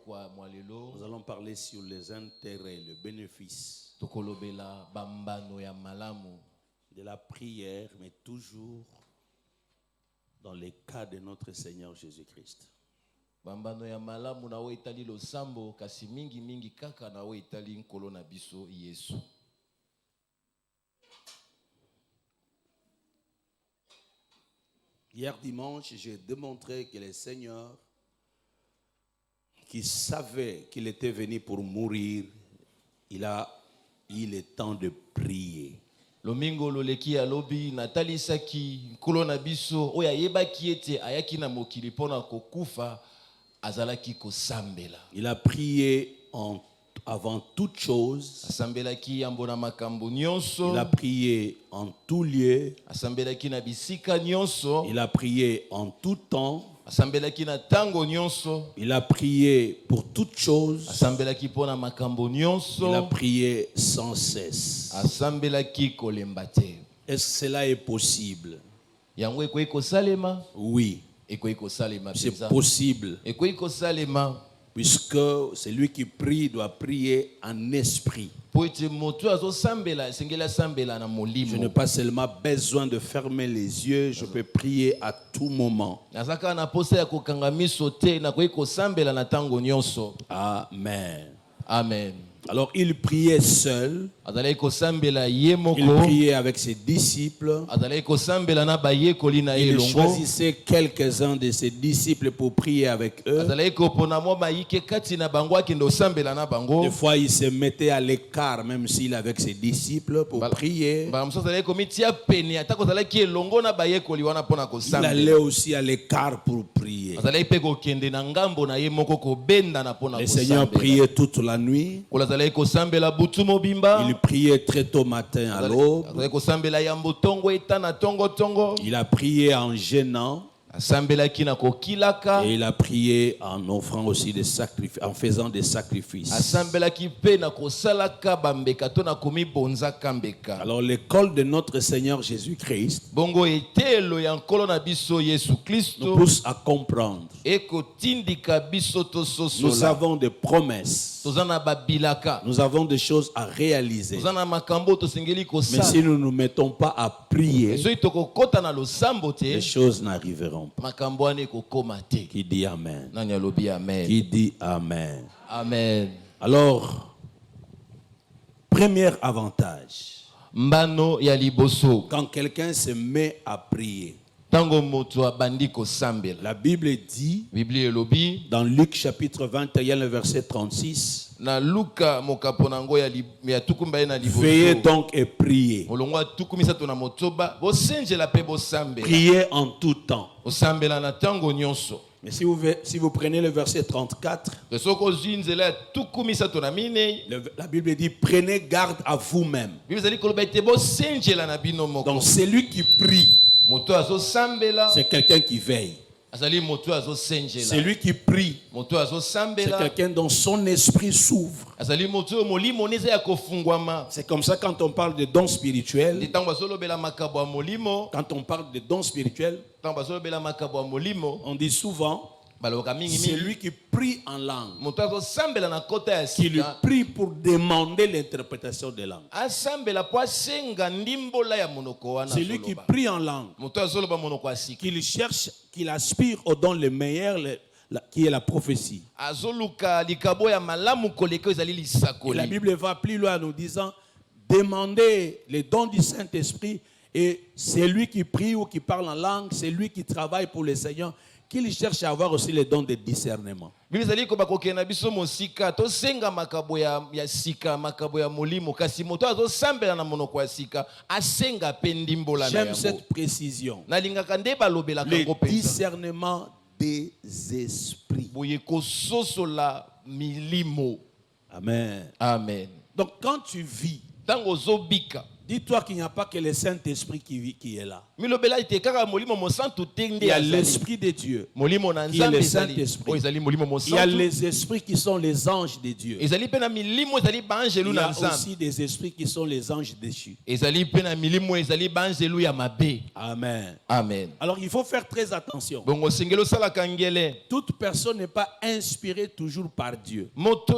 Nous allons parler sur les intérêts, le bénéfice de la prière, mais toujours dans les cas de notre Seigneur Jésus-Christ. Bambano ya malamu na we itali lo sambo kasi mingi kaka na we itali nkolo na biso Yesu. Hier dimanche, j'ai démontré que le Seigneur, qui savait qu'il était venu pour mourir, il a eu le temps de prier. Lomingo loleki ya lobi natali saki nkolo na biso oya yebaki ete ayaki na mokili pona kokufa azalaki kosambela. Il a prié avant toute chose. Asambelaki yambona makambo nyonso. Il a prié en tout lieu. Asambelaki na bisika nyonso. Il a prié en tout temps. Asambelaki na tango nyonso. Il a prié pour toutes choses. Asambelaki pona makambo nyonso. Il a prié sans cesse. Asambelaki kolembate. Est-ce que cela est possible? Yango ekoyi kosalema? Oui. Ekoyi kosalema. C'est possible. Ekoyi kosalema. Puisque celui qui prie doit prier en esprit. Je n'ai pas seulement besoin de fermer les yeux, je peux prier à tout moment. Amen. Amen. Alors il priait seul. Il priait avec ses disciples. Il choisissait quelques-uns de ses disciples pour prier avec eux. Des fois il se mettait à l'écart même s'il est avec ses disciples pour prier. Il allait aussi à l'écart pour prier. Le Seigneur priait toute la nuit. Il priait très tôt matin à l'aube. Il a prié en gênant. Et il a prié en offrant aussi des sacrifices, en faisant des sacrifices. Alors l'école de notre Seigneur Jésus-Christ nous pousse à comprendre. Nous avons des promesses. Nous avons des choses à réaliser. Mais si nous ne nous mettons pas à prier, les choses n'arriveront pas. Qui dit Amen? Qui dit Amen? Amen. Alors, premier avantage, quand quelqu'un se met à prier, la Bible dit dans Luc chapitre 21, le verset 36, veillez donc et priez. Priez en tout temps. Mais si vous prenez le verset 34, la Bible dit prenez garde à vous-même. Donc celui qui prie, c'est quelqu'un qui veille. Celui qui prie, c'est quelqu'un dont son esprit s'ouvre. C'est comme ça quand on parle de dons spirituels. Quand on parle de dons spirituels, on dit souvent celui qui prie en langue, qui lui prie pour demander l'interprétation des langues. Celui qui prie en langue, qu'il cherche, qu'il aspire au don le meilleur, qui est la prophétie. Et la Bible va plus loin en nous disant demandez les dons du Saint-Esprit, et celui qui prie ou qui parle en langue, c'est lui qui travaille pour le Seigneur, qu'il cherche à avoir aussi les dons de discernement. J'aime cette précision. Le discernement des esprits. Amen. Amen. Donc quand tu vis, Dis-toi qu'il n'y a pas que le Saint-Esprit qui est là. Il Il y a l'Esprit de Dieu qui est le Saint-Esprit. Il y a les esprits qui sont les anges de Dieu. Il y a aussi des esprits qui sont les anges déchus. Amen. Amen. Alors il faut faire très attention. Toute personne n'est pas inspirée toujours par Dieu. Tout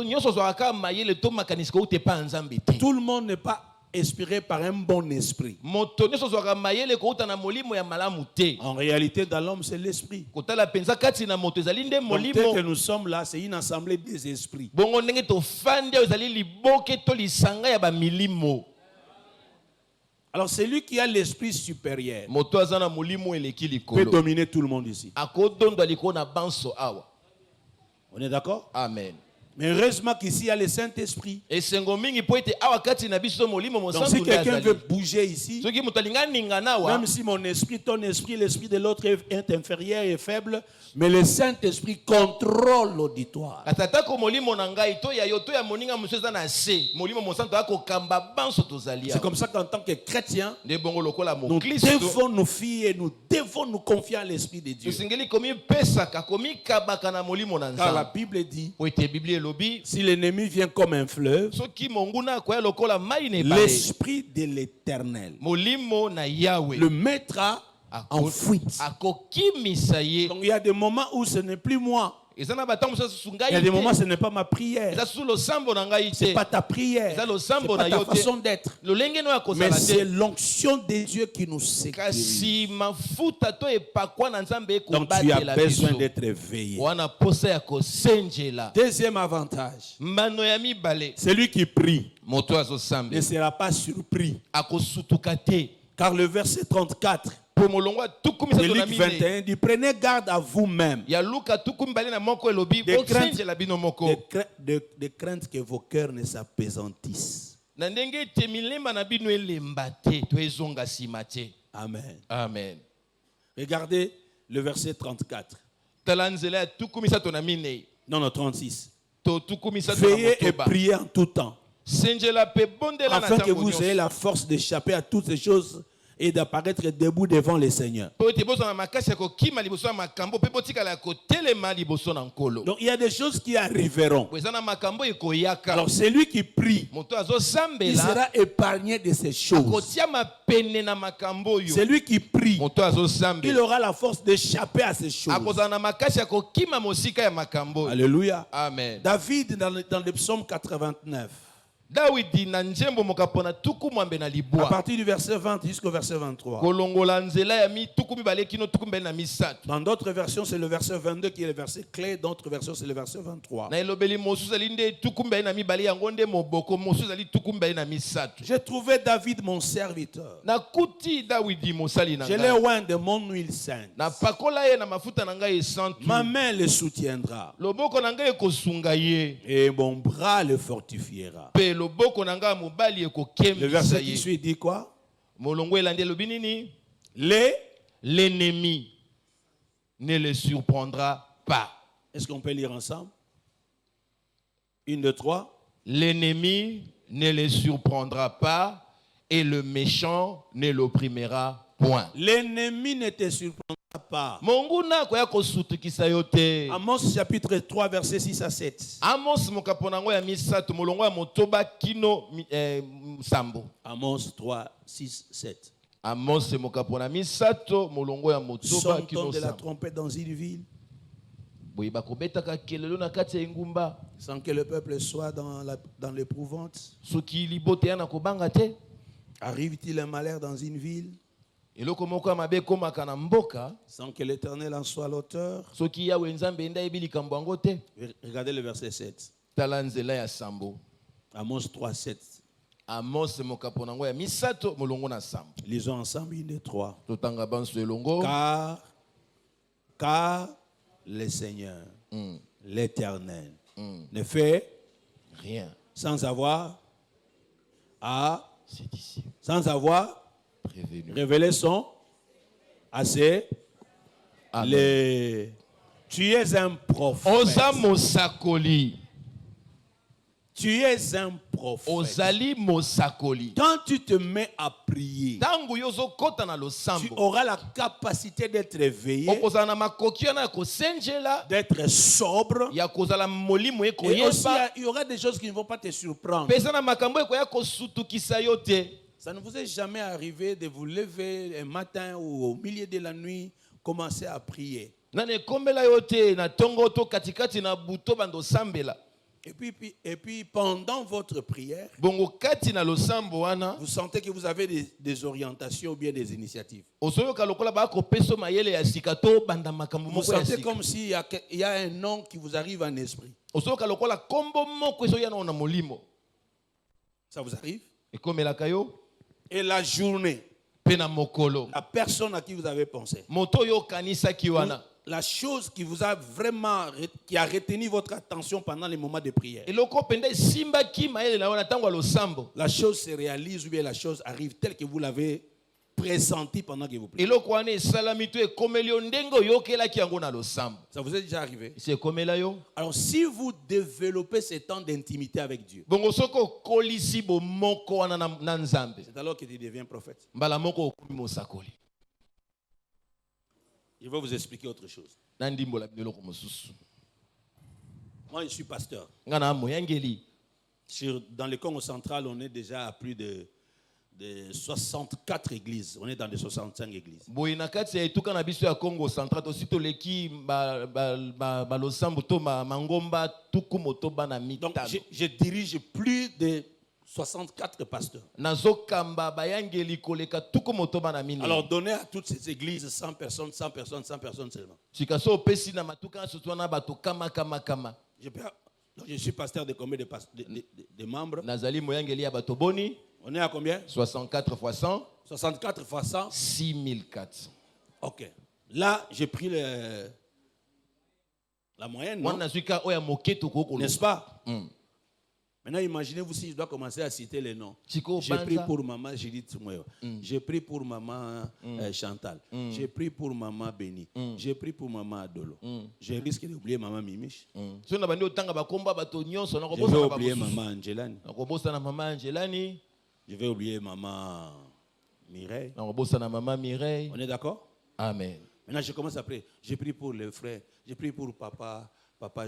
le monde n'est pas inspiré par un bon esprit. En réalité, dans l'homme, c'est l'esprit. Peut-être que nous sommes là, c'est une assemblée des esprits. Alors, celui qui a l'esprit supérieur peut dominer tout le monde ici. On est d'accord? Amen. Mais heureusement qu'ici il y a le Saint-Esprit. Donc si quelqu'un veut bouger ici, même si mon esprit, ton esprit, l'esprit de l'autre est inférieur et faible, mais le Saint-Esprit contrôle l'auditoire. C'est comme ça qu'en tant que chrétiens, nous devons nous fier, nous devons nous confier à l'Esprit de Dieu. Car la Bible dit, si l'ennemi vient comme un fleuve, l'Esprit de l'Éternel le mettra en fuite. Donc il y a des moments où ce n'est plus moi. Il y a des moments où ce n'est pas ma prière. Ce n'est pas ta prière. Ce n'est pas ta façon d'être. Mais c'est l'onction de Dieu qui nous sécurise. Donc tu as besoin d'être éveillé. Deuxième avantage. Celui qui prie ne sera pas surpris. Car le verset 34 de Luc 21 dit: prenez garde à vous-même de crainte que vos cœurs ne s'apesantissent. Amen. Amen. Regardez le verset 34. Non, 36. Veillez et priez en tout temps, afin que vous ayez la force d'échapper à toutes ces choses et d'apparaître debout devant le Seigneur. Donc il y a des choses qui arriveront. Alors celui qui prie, il sera épargné de ces choses. Celui qui prie, il aura la force d'échapper à ces choses. Alléluia. Amen. David dans le psaume 89, à partir du verset 20 jusqu'au verset 23. Dans d'autres versions, c'est le verset 22 qui est le verset clé. Dans d'autres versions, c'est le verset 23. J'ai trouvé David mon serviteur. Je l'ai oint de mon huile sainte. Ma main le soutiendra. Et mon bras le fortifiera. Le verset qui suit dit quoi? L'ennemi ne le surprendra pas. Est-ce qu'on peut lire ensemble? 1, 2, 3. L'ennemi ne le surprendra pas et le méchant ne l'opprimera point. L'ennemi ne te surprendra pas. Amos chapitre 3 verset 6 à 7. Amos 3, 6, 7. Sonne de la trompette dans une ville, sans que le peuple soit dans l'épouvante. Arrive-t-il un malheur dans une ville, sans que l'Éternel en soit l'auteur? Regardez le verset 7. Amos 3, 7. Lisons ensemble 1, 2, 3. Car le Seigneur, l'Éternel, ne fait rien sans avoir révélé son assez. Tu es un prophète. Tu es un prophète. Ozali mosakoli. Quand tu te mets à prier, Tangu yozo kota na tu losambo. auras la capacité d'être éveillé, Okozala na makoki na kosenjela. d'être sobre. Ya kozala molimo Et aussi, ekoyeba. il y aura des choses qui ne vont pas te surprendre. Pesa na makambo ekoya kosutukisa yo te. Ça ne vous est jamais arrivé de vous lever un matin ou au milieu de la nuit, commencer à prier. Nane kombela yo te na tongo to katikati na buto bando sambela. Et puis pendant votre prière, Bongo kati na losambo wana. vous sentez que vous avez des orientations ou bien des initiatives. Osoyoka lokola ba ko peso mayele ya sikato banda makambo Vous moko ya sentez sika. comme s'il y a un nom qui vous arrive en esprit. Osoyoka lokola kombo moko eso ya na molimo. Ça vous arrive? Ekomelaka yo. Et la journée, Pena mokolo. la personne à qui vous avez pensé, Moto yo kanisa ki wana. la chose qui vous a vraiment, qui a retenu votre attention pendant les moments de prière, Eloko pende simba ki mayele na wana tango losambo. la chose se réalise ou bien la chose arrive telle que vous l'avez pressenti pendant que vous priez. Eloko wana salami to ekomelio ndengo yokela ki yango na losambo. Ça vous est déjà arrivé? C'est komela yo. Alors si vous développez ce temps d'intimité avec Dieu, Bongo soko kolisi bo moko wana na nzambe. c'est alors que tu deviens prophète. Mbala moko okumi mosakoli. Je vais vous expliquer autre chose. Na ndimbola biloko mosusu. Moi, je suis pasteur. Ngana moyangeli. Dans le Congo central, on est déjà à plus de 64 églises. On est dans les 65 églises. Boyina kati ya etuka na biso ya Congo central to sito leki ba losambo to mangomba tuku moto bana Donc, mitano. je dirige plus de 64 pasteurs. Nazokamba bayangeli koleka tuku moto bana mine. Alors, donnez à toutes ces églises 100 personnes, 100 personnes, 100 personnes seulement. Sikaso pesi na matuka soto na bato kama. Donc, je suis pasteur de combien de membres? Nazali moyangeli ya bato boni. On est à combien? 64 fois 100. 64 fois 100. 6004. Ok. Là, j'ai pris la moyenne, non? N'est-ce pas? Maintenant, imaginez-vous si je dois commencer à citer les noms. J'ai pris pour maman Judith Soumoyo. J'ai pris pour maman Chantal. J'ai pris pour maman Béni. J'ai pris pour maman Adolo. Je risque d'oublier maman Mimiche. Je vais oublier maman Angelani. Je vais oublier maman Mireille. On est d'accord? Amen. Maintenant, je commence à prier. J'ai prié pour les frères. J'ai prié pour papa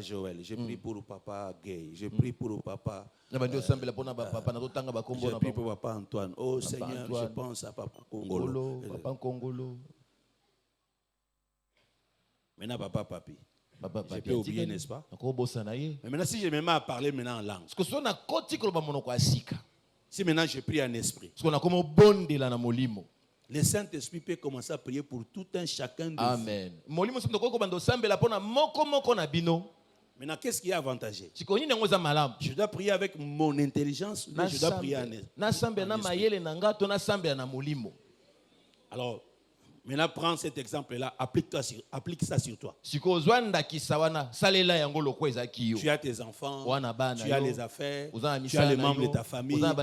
Joël. J'ai prié pour papa Gay. J'ai prié pour papa. J'ai prié pour papa Antoine. Oh Seigneur, je pense à papa Congolo. Maintenant, papa Papi. Je peux oublier, n'est-ce pas? Mais maintenant, si je me mets à parler maintenant en langue. Si maintenant je prie en esprit, le Saint-Esprit peut commencer à prier pour tout un chacun de vous. Amen. Maintenant, qu'est-ce qui est avantageux? Je dois prier avec mon intelligence, mais je dois prier en esprit. Alors, maintenant, prends cet exemple-là, applique ça sur toi. Tu as tes enfants, tu as les affaires, tu as les membres de ta famille, tu as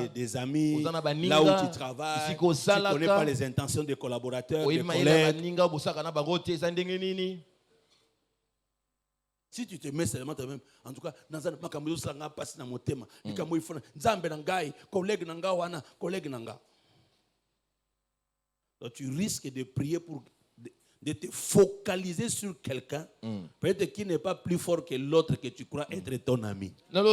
des amis, là où tu travailles, tu ne connais pas les intentions des collaborateurs, des collègues. Si tu te mets seulement toi-même, en tout cas, dans un makambo sanga passe dans mon thème, ikamo ifona nzambe nangai, collègue nanga wana, collègue nanga. Donc tu risques de prier pour de te focaliser sur quelqu'un, peut-être qui n'est pas plus fort que l'autre que tu crois être ton ami. Donc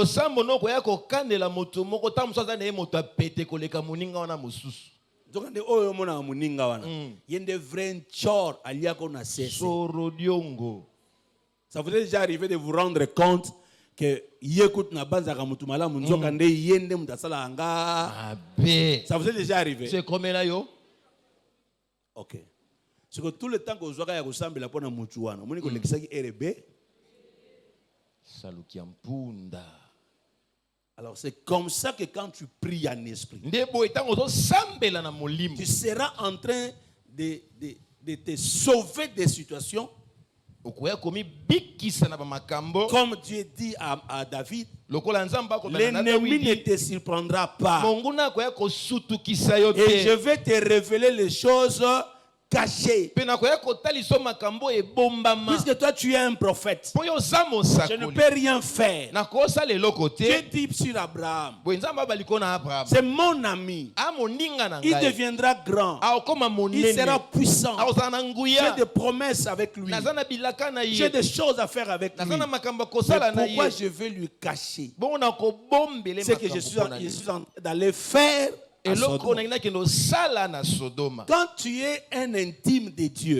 il y a des vrais chors à l'IACONA. Ça vous est déjà arrivé de vous rendre compte que ça vous est déjà arrivé? C'est comme là yo. Ok. C'est que tout le temps que vous avez ressemblé à la Mouchouana, vous avez dit RB. Alors c'est comme ça que quand tu pries en esprit, tu seras en train de te sauver des situations. Comme Dieu dit à David, l'ennemi ne te surprendra pas. Et je vais te révéler les choses cacher. Puisque toi tu es un prophète, je ne peux rien faire. Dieu dit sur Abraham, c'est mon ami. Il deviendra grand. Il sera puissant. J'ai des promesses avec lui. J'ai des choses à faire avec lui. Mais pourquoi je veux lui cacher? C'est que je suis d'aller faire. Quand tu es un intime de Dieu,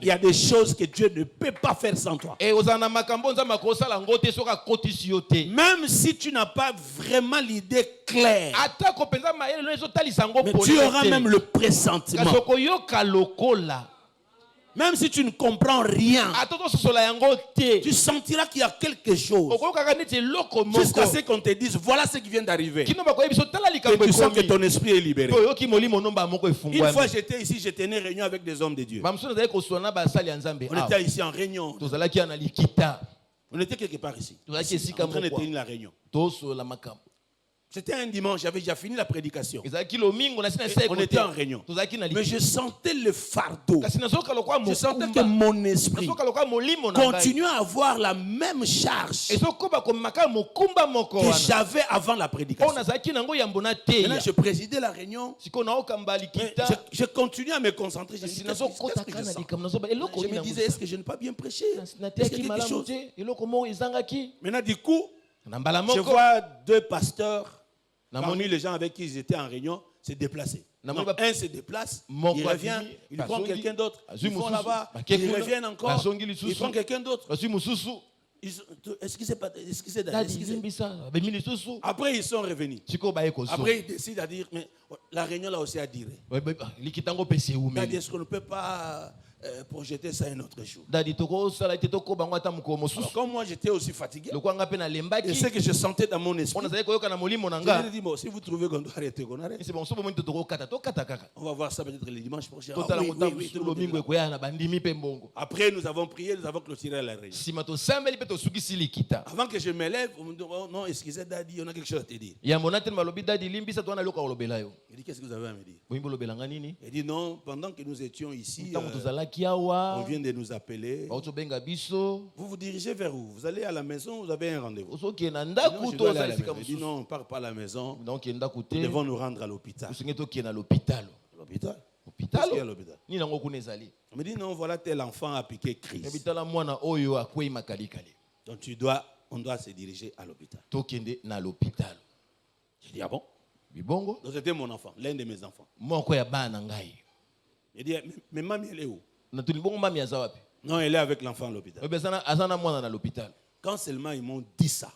il y a des choses que Dieu ne peut pas faire sans toi. Même si tu n'as pas vraiment l'idée claire, mais tu auras même le pressentiment. Même si tu ne comprends rien, tu sentiras qu'il y a quelque chose. Jusqu'à ce qu'on te dise, voilà ce qui vient d'arriver. Et tu sens que ton esprit est libéré. Une fois j'étais ici, j'étais en réunion avec des hommes de Dieu. On était ici en réunion. On était quelque part ici. En train de tenir la réunion. C'était un dimanche, j'avais déjà fini la prédication. On était en réunion. Mais je sentais le fardeau. Je sentais que mon esprit continuait à avoir la même charge que j'avais avant la prédication. Maintenant, je présidais la réunion. Je continuais à me concentrer. Je me disais, est-ce que je n'ai pas bien prêché? Est-ce qu'il y a quelque chose? Maintenant, du coup, je vois deux pasteurs. Parmi les gens avec qui ils étaient en réunion, se déplacer. Un se déplace, il revient, il prend quelqu'un d'autre. Ils vont là-bas, ils reviennent encore, ils prennent quelqu'un d'autre. Est-ce qu'il s'est Après, ils sont revenus. Après, ils décident à dire, mais la réunion là aussi a duré. Est-ce qu'on ne peut pas projeter ça un autre jour? Alors, comme moi j'étais aussi fatigué, et ce que je sentais dans mon esprit, je me dis, bon, si vous trouvez qu'on doit arrêter, qu'on arrête. On va voir ça peut-être le dimanche prochain. Après, nous avons prié, nous avons clôturé la réunion. Avant que je me lève, on me dit, oh, non, excusez Daddy, on a quelque chose à te dire. Il dit, qu'est-ce que vous avez à me dire? Il dit, non, pendant que nous étions ici, on vient de nous appeler. Vous vous dirigez vers où? Vous allez à la maison, vous avez un rendez-vous. Il dit, non, on ne part pas à la maison. Nous devons nous rendre à l'hôpital. L'hôpital? Qu'est-ce qu'il y a à l'hôpital? On me dit, non, voilà, tel enfant a piqué crise. Donc on doit se diriger à l'hôpital. J'ai dit, ah bon? Donc c'était mon enfant, l'un de mes enfants. Il dit, mais maman, elle est où? Non, elle est avec l'enfant à l'hôpital. Quand seulement ils m'ont dit ça,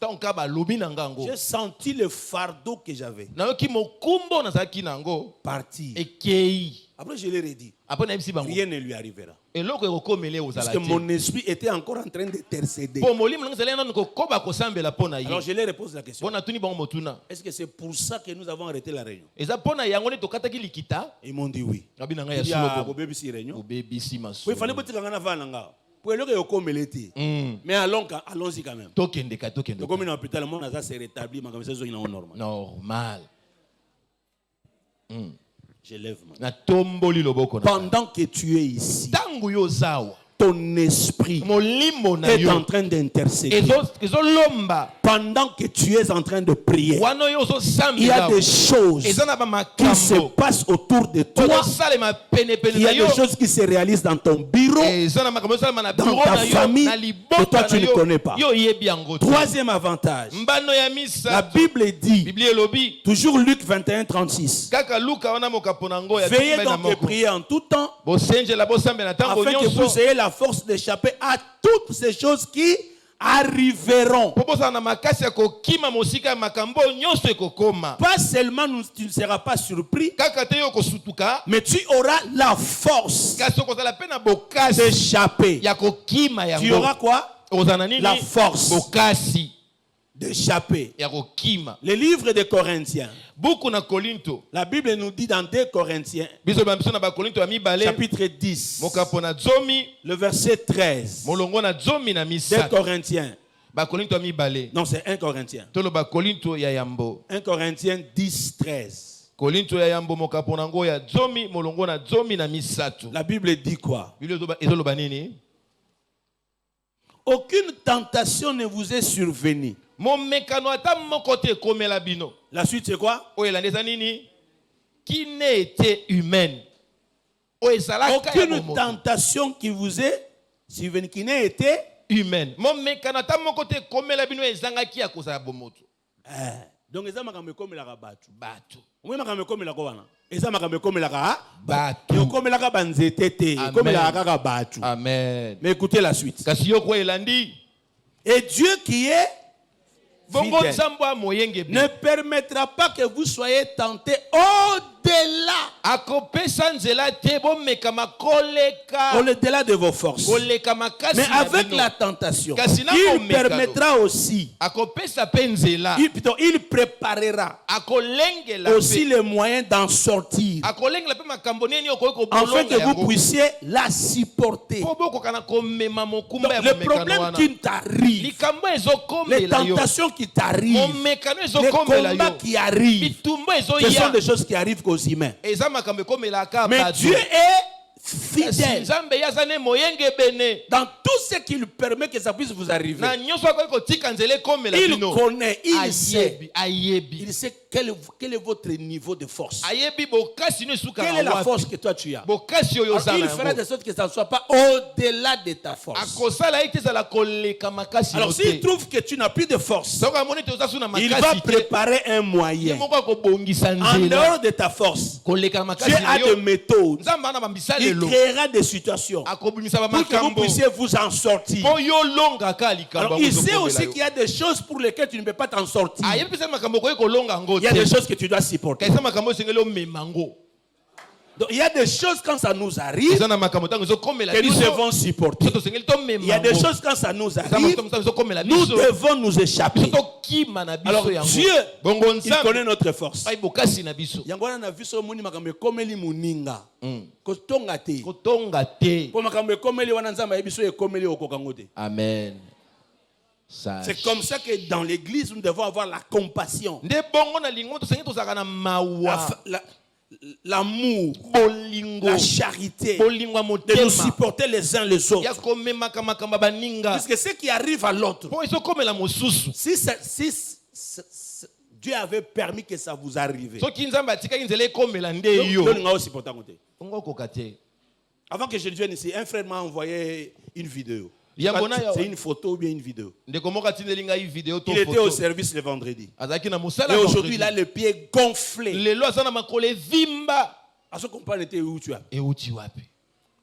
j'ai senti le fardeau que j'avais partir. Après, je leur ai dit, rien ne lui arrivera. Parce que mon esprit était encore en train d'intercéder. Alors, je leur repose la question. Est-ce que c'est pour ça que nous avons arrêté la réunion? Ils m'ont dit oui. Il y a une réunion. Il fallait mais allons-y quand même. Donc, comme in hôpital, le monde s'est rétabli. Normal. Je lève ma main. Pendant que tu es ici, ton esprit est en train d'intercéder. Pendant que tu es en train de prier, il y a des choses qui se passent autour de toi. Il y a des choses qui se réalisent dans ton bureau, dans ta famille, que toi tu ne connais pas. Troisième avantage, la Bible dit, toujours Luc 21, 36, veillez donc et priez en tout temps, afin que vous ayez la force d'échapper à toutes ces choses qui arriveront. Pas seulement tu ne seras pas surpris, mais tu auras la force d'échapper. Tu auras quoi? La force d'échapper. Le livre de Corinthiens, la Bible nous dit dans 2 Corinthiens chapitre 10, le verset 13. 2 Corinthiens. Non, c'est 1 Corinthiens. 1 Corinthiens 10, 13. Kolinto ya yambo mokaponango ya zomi molongo na zomi na misato. La Bible dit quoi? Ezoloba nini? Aucune tentation ne vous est survenue. Mon mekano ata mon côté comme la bino. La suite c'est quoi? Oyelandeza nini? Qui n'est été humaine. Aucune tentation qui vous est survenue qui n'a été humaine. Mon mekano ata mon côté comme la bino ezangaki ya kosa bomoto. Donc eza makambo ekomelaka bato. Bato. Omwe makambo ekomelaka wana. Eza makambo ekomelaka bato. Ekomelaka banzete te. Ekomelaka kaka bato. Amen. Mais écoutez la suite. Kasi yo kwa elandi. Et Dieu qui est fidèle ne permettra pas que vous soyez tentés au-delà. Au-delà de vos forces. Mais avec la tentation, il permettra aussi. Il préparera aussi les moyens d'en sortir. Afin que vous puissiez la supporter. Donc, le problème qui t'arrive, les tentations qui t'arrivent, les combats qui arrivent, ce sont des choses qui arrivent qu'aux humains. Mais Dieu est fidèle dans tout ce qu'il permet que ça puisse vous arriver. Il connaît, il sait quel est votre niveau de force. Quelle est la force que toi tu as. Alors, il fera de sorte que ça ne soit pas au-delà de ta force. Alors s'il trouve que tu n'as plus de force, il va préparer un moyen en dehors de ta force. Dieu a des méthodes. Il créera des situations pour que vous puissiez vous en sortir. Alors, il sait aussi qu'il y a des choses pour lesquelles tu ne peux pas t'en sortir. Il y a des choses que tu dois supporter. Donc, il y a des choses quand ça nous arrive que nous devons supporter. Il y a des choses quand ça nous arrive, nous devons nous échapper. Alors Dieu, il connaît notre force. Amen. C'est comme ça que dans l'église, nous devons avoir la compassion. L'amour, la charité, de nous supporter les uns les autres. Parce que ce qui arrive à l'autre, si Dieu avait permis que ça vous arrive, avant que je ne vienne ici, un frère m'a envoyé une vidéo. C'est une photo ou bien une vidéo. Il était au service le vendredi. Et aujourd'hui, il a les pieds gonflés. À ce qu'on parle, était où tu as. Et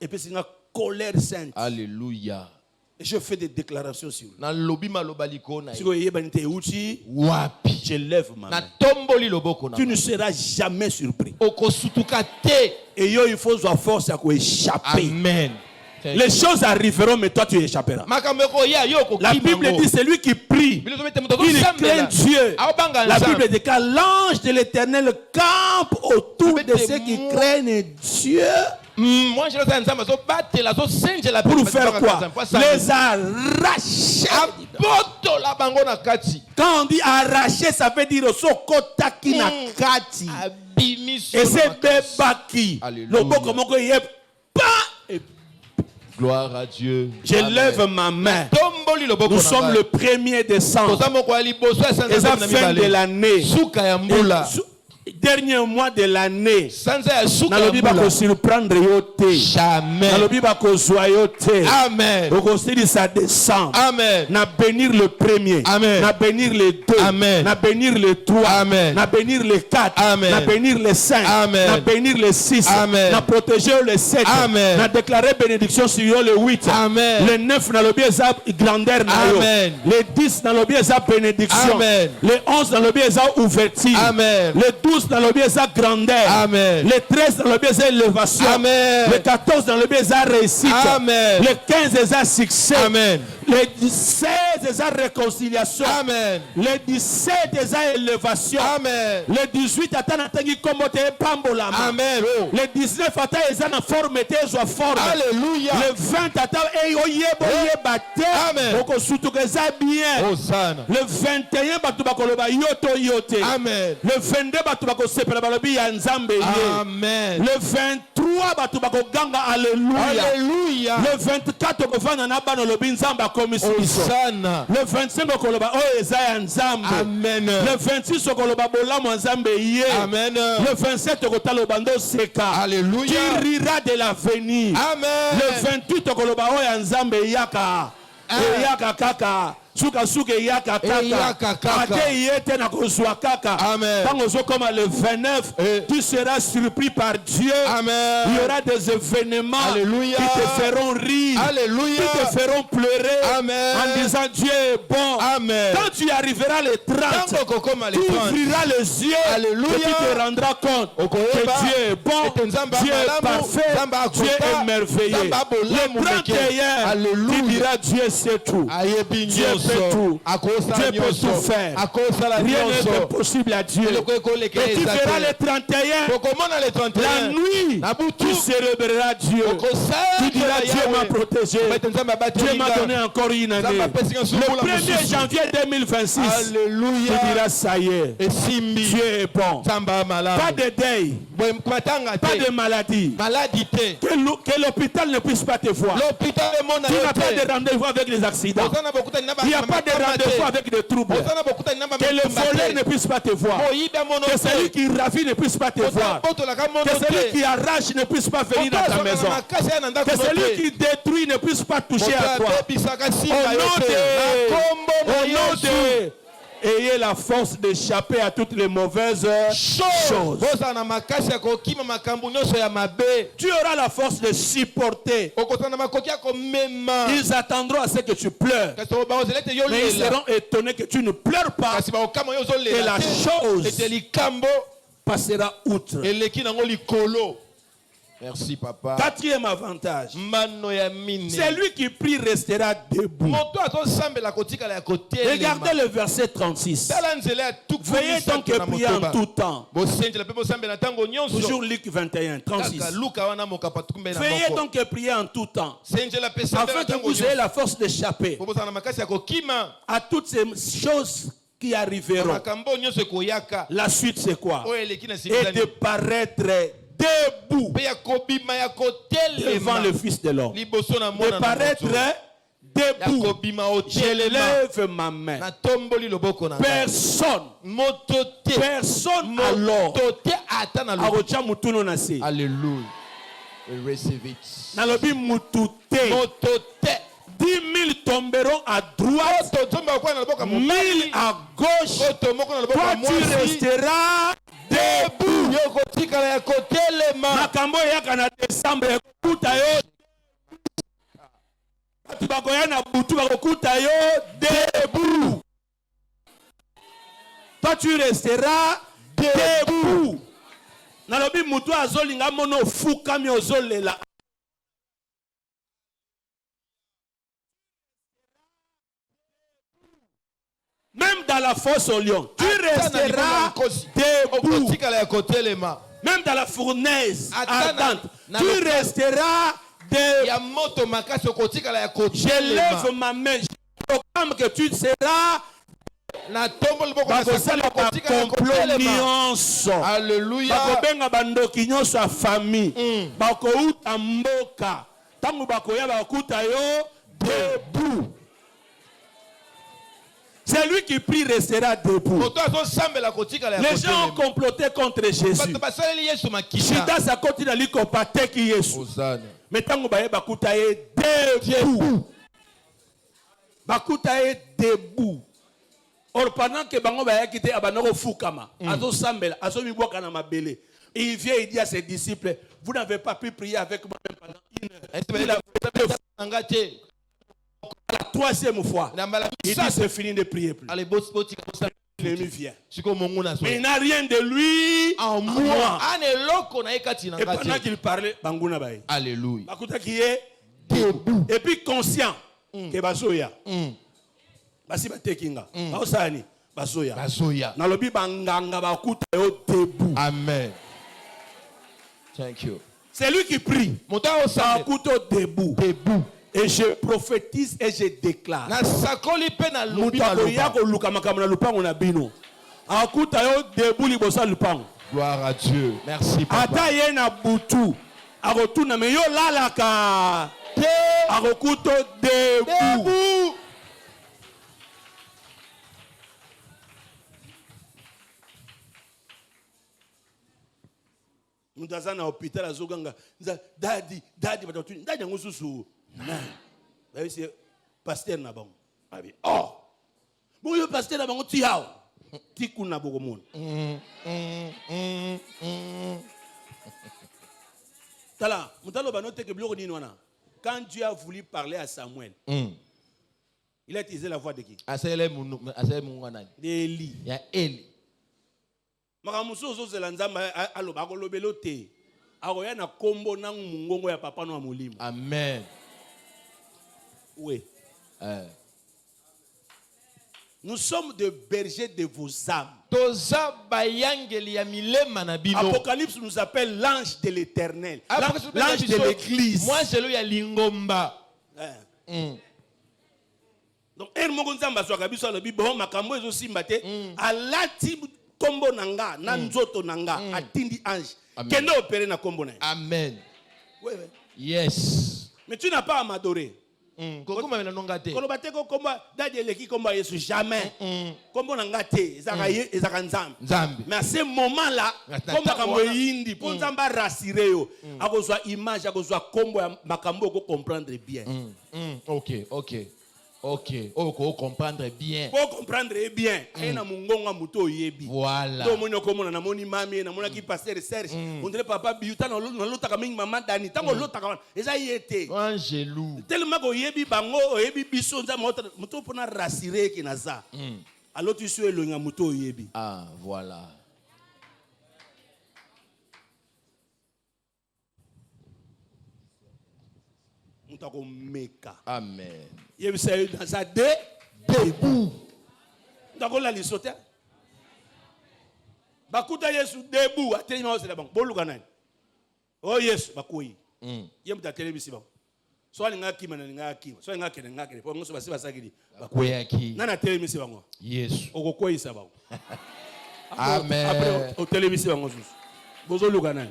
puis c'est une colère sainte. Alléluia. Et je fais des déclarations sur lui. Je lève ma main. Tu ne seras jamais surpris. Et il faut avoir force à échapper. Amen. Les choses arriveront, mais toi tu échapperas. La Bible dit celui qui prie, il craint Dieu. La Bible dit que l'ange de l'Éternel campe autour de ceux qui craignent Dieu. Pour faire quoi? Les arracher. Quand on dit arracher, ça veut dire sokotaki na kati. Et c'est bebaki. Gloire à Dieu. Je lève ma main. Nous sommes le 1er décembre. Et la fin de l'année. Dernier mois de l'année. Nalobi bako surprendre yote. Jamais. Nalobi bako zoyote. Amen. Okosiri ça descend. Amen. Na bénir le 1er. Amen. Na bénir le 2. Amen. Na bénir le 3. Amen. Na bénir le 4. Amen. Na bénir le 5. Amen. Na bénir le 6. Amen. Na protéger le 7. Amen. Na déclarer bénédiction sur le 8. Amen. Le 9 nalobi eza grandeur na yo. Amen. Le 10 nalobi eza bénédiction. Amen. Le 11 nalobi eza ouverture. Amen. Le 12 dans le biais grandeur. Amen. Le 13 dans le biais élévation. Amen. Le 14 dans le biais réussite. Amen. Le 15 succès. Amen. Les 17 eza réconciliation. Amen. Les 17 eza élévation. Amen. Les 18 ata na tangi kombo te pambolama. Amen. Les 19 ata eza na forme te ezwa forme. Alléluia. Le 20 ata oyebo yeba te. Amen. Oko sutuka eza bien. Hosanna. Le 21 batu bakoloba yoto yote. Amen. Le 22 batu bakosepela balobi ya nzambe ye. Amen. Le 23 batu bakoganga alléluia. Alléluia. Le 24 okovanda na bana lobi nzambe akomisi biso. Hosanna. Le 25 okoloba oyo eza ya nzambe. Amen. Le 26 okoloba bolamu ya nzambe ye. Amen. Le 27 okotala obando seka. Alléluia. Tu riras de l'avenir. Amen. Le 28 okoloba oyo ya nzambe yaka. Yaka kaka. Suka yaka kaka. Ate yete na kozwa kaka. Amen. Quand on comme le 29, tu seras surpris par Dieu. Amen. Il y aura des événements. Alléluia. Qui te feront rire. Alléluia. Qui te feront pleurer. Amen. En disant Dieu est bon. Amen. Quand tu arriveras les 30, tu ouvriras les yeux. Alléluia. Et tu te rendras compte que Dieu est bon. Dieu est parfait. Dieu est merveilleux. Le 31, tu diras Dieu c'est tout. Dieu fait tout. Dieu peut tout faire. Rien n'est impossible à Dieu. Et tu feras les 31. La nuit, tu célébreras Dieu. Tu diras Dieu m'a protégé. Dieu m'a donné encore une année. Le 1er janvier 2026, Alléluia. tu diras ça y est. Dieu est bon. Pas de deuil. Pas de maladie. Que l'hôpital ne puisse pas te voir. Tu n'as pas de rendez-vous avec les accidents. Il n'y a pas de rendez-vous avec des troubles. Que le voleur ne puisse pas te voir. Que celui qui ravit ne puisse pas te voir. Que celui qui arrache ne puisse pas venir dans ta maison. Que celui qui détruit ne puisse pas toucher à toi. Au nom de ayez la force d'échapper à toutes les mauvaises choses. Tu auras la force de supporter. Ils attendront à ce que tu pleures. Mais ils seront étonnés que tu ne pleures pas. Et la chose passera outre. Merci papa. Quatrième avantage. Celui qui prie restera debout. Regardez le verset 36. Veuillez donc prier en tout temps. Toujours Luc 21, 36. Veuillez donc prier en tout temps. Afin que vous ayez la force d'échapper à toutes ces choses qui arriveront. La suite c'est quoi? Et de paraître debout devant le Fils de l'homme. De paraître debout. Je lève ma main. Personne alors Alléluia. Receive it. 10 000 tomberont à droite, 1000 à gauche. Toi tu resteras debout. Makambo yaka na décembre ekuta yo. Tu bakoya na butu bakokuta yo debout. Toi tu resteras debout. Nalobi mutu azolinga mono fukami ozolela. Même dans la fosse au lion, tu resteras debout. Même dans la fournaise ardente, tu resteras debout. Je lève ma main, je proclame que tu seras. Alléluia. Bakobenga bandoki nyonso a famille. Bakouta mboka. Tangu bakoya bakuta yo debout. Celui qui prie restera debout. Les gens ont comploté contre Jésus. Judas a continué à lui comparer qui Jésus. Mais tant que bakuta ye debout. Bakuta ye debout. Or pendant que bango ba yakite abanoko fukama, azo sambela, azo miboka na mabele. Il vient et dit à ses disciples, vous n'avez pas pu prier avec moi pendant une heure. La troisième fois, il dit c'est fini de prier plus. L'ennemi vient. Mais il n'a rien de lui en moi. Et pendant qu'il parlait, Banguna Baye. Alléluia. Bakuta qui est debout. Et puis conscient ke basoya. Basi batekinga. Baosani basoya. Basoya. Na lobi banganga bakuta yo debout. Amen. Thank you. C'est lui qui prie. Bakuta debout. Debout. Et je prophétise et je déclare. Na sakoli pe na lobi na loba. Mutakoya ko luka makamana lupango na bino. Akuta yo debout libosa lupango. Gloire à Dieu. Merci papa. Ata ye na butu. Arotuna me yo lalaka. Arokuto debout. Mutaza na hôpital azoganga. Daddy batatu. Daddy ngo susu. Na. Ba c'est pasteur na bango. Abi. Oh. Bon yo pasteur na bango ti hao. Ti kuna boko mona. Tala, mutalo ba note ke bloko ni wana. Quand Dieu a voulu parler à Samuel, il a utilisé la voix de qui? D'Élie. Il y a Élie. Makamuso ozozela nzamba aloba kolobelo te. Aroya na kombo na mungongo ya papa no amolimo. Amen. Oui. Nous sommes des bergers de vos âmes. Apocalypse nous appelle l'ange de l'Éternel. L'ange de l'Église. Moi, c'est lui à Lingomba. Donc, Nzamba soit kabiso la Bible, makambo ezo simbate, alati kombo nanga, nanzoto nanga, atindi ange. Kendo opéré na kombo na. Amen. Oui, oui. Yes. Mais tu n'as pas à m'adorer. Kolobateko komba dadi leki komba Yesu jamais. Kombo nangate ezaka nzambe. Mais à ce moment là, komba kambo yindi pour nzamba rassurer yo. Akozwa image, akozwa kombo ya makambo ko comprendre bien. Ok. Oh, comprendre bien. Pour comprendre bien. Na mungonga muto yebi. Voilà. Do monyo komona na moni mami na mona ki passer Serge. On dirait papa biuta na lota ka mingi mama dani. Tango lota ka eza yete. Angelou. Tellement ko yebi bango yebi biso nza muto pona rassurer ki naza. Alors tu suis le muto yebi. Ah, voilà. Amen. Il y a dans sa debout. D'accord, là, les sauter. Bakuta Yesu debout. Attends, c'est là-bas. Bolugana. Oh, yes, Bakouyi. Il y a une télévision. Soit les gens qui m'ont dit, soit les gens qui m'ont dit, pour moi, c'est pas ça qui dit. Bakouyi. Non, la télévision. Yes. Au quoi il s'est Amen. Après, au télévision. Bolugana.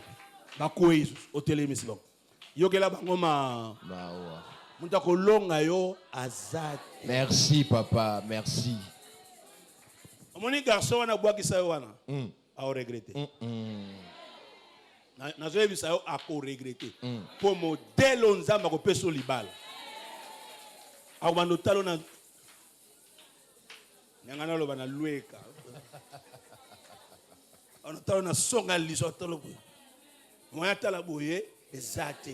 Bakouyi, au télévision. Merci papa, merci. Mon garçon a bois qui ça a regretté. Na zo bi ça a regretté. Pour modèle on zamba ko peso libala. A ba no talo na ngana lo bana lueka. On talo na songa liso talo. Moya tala boye. Exact.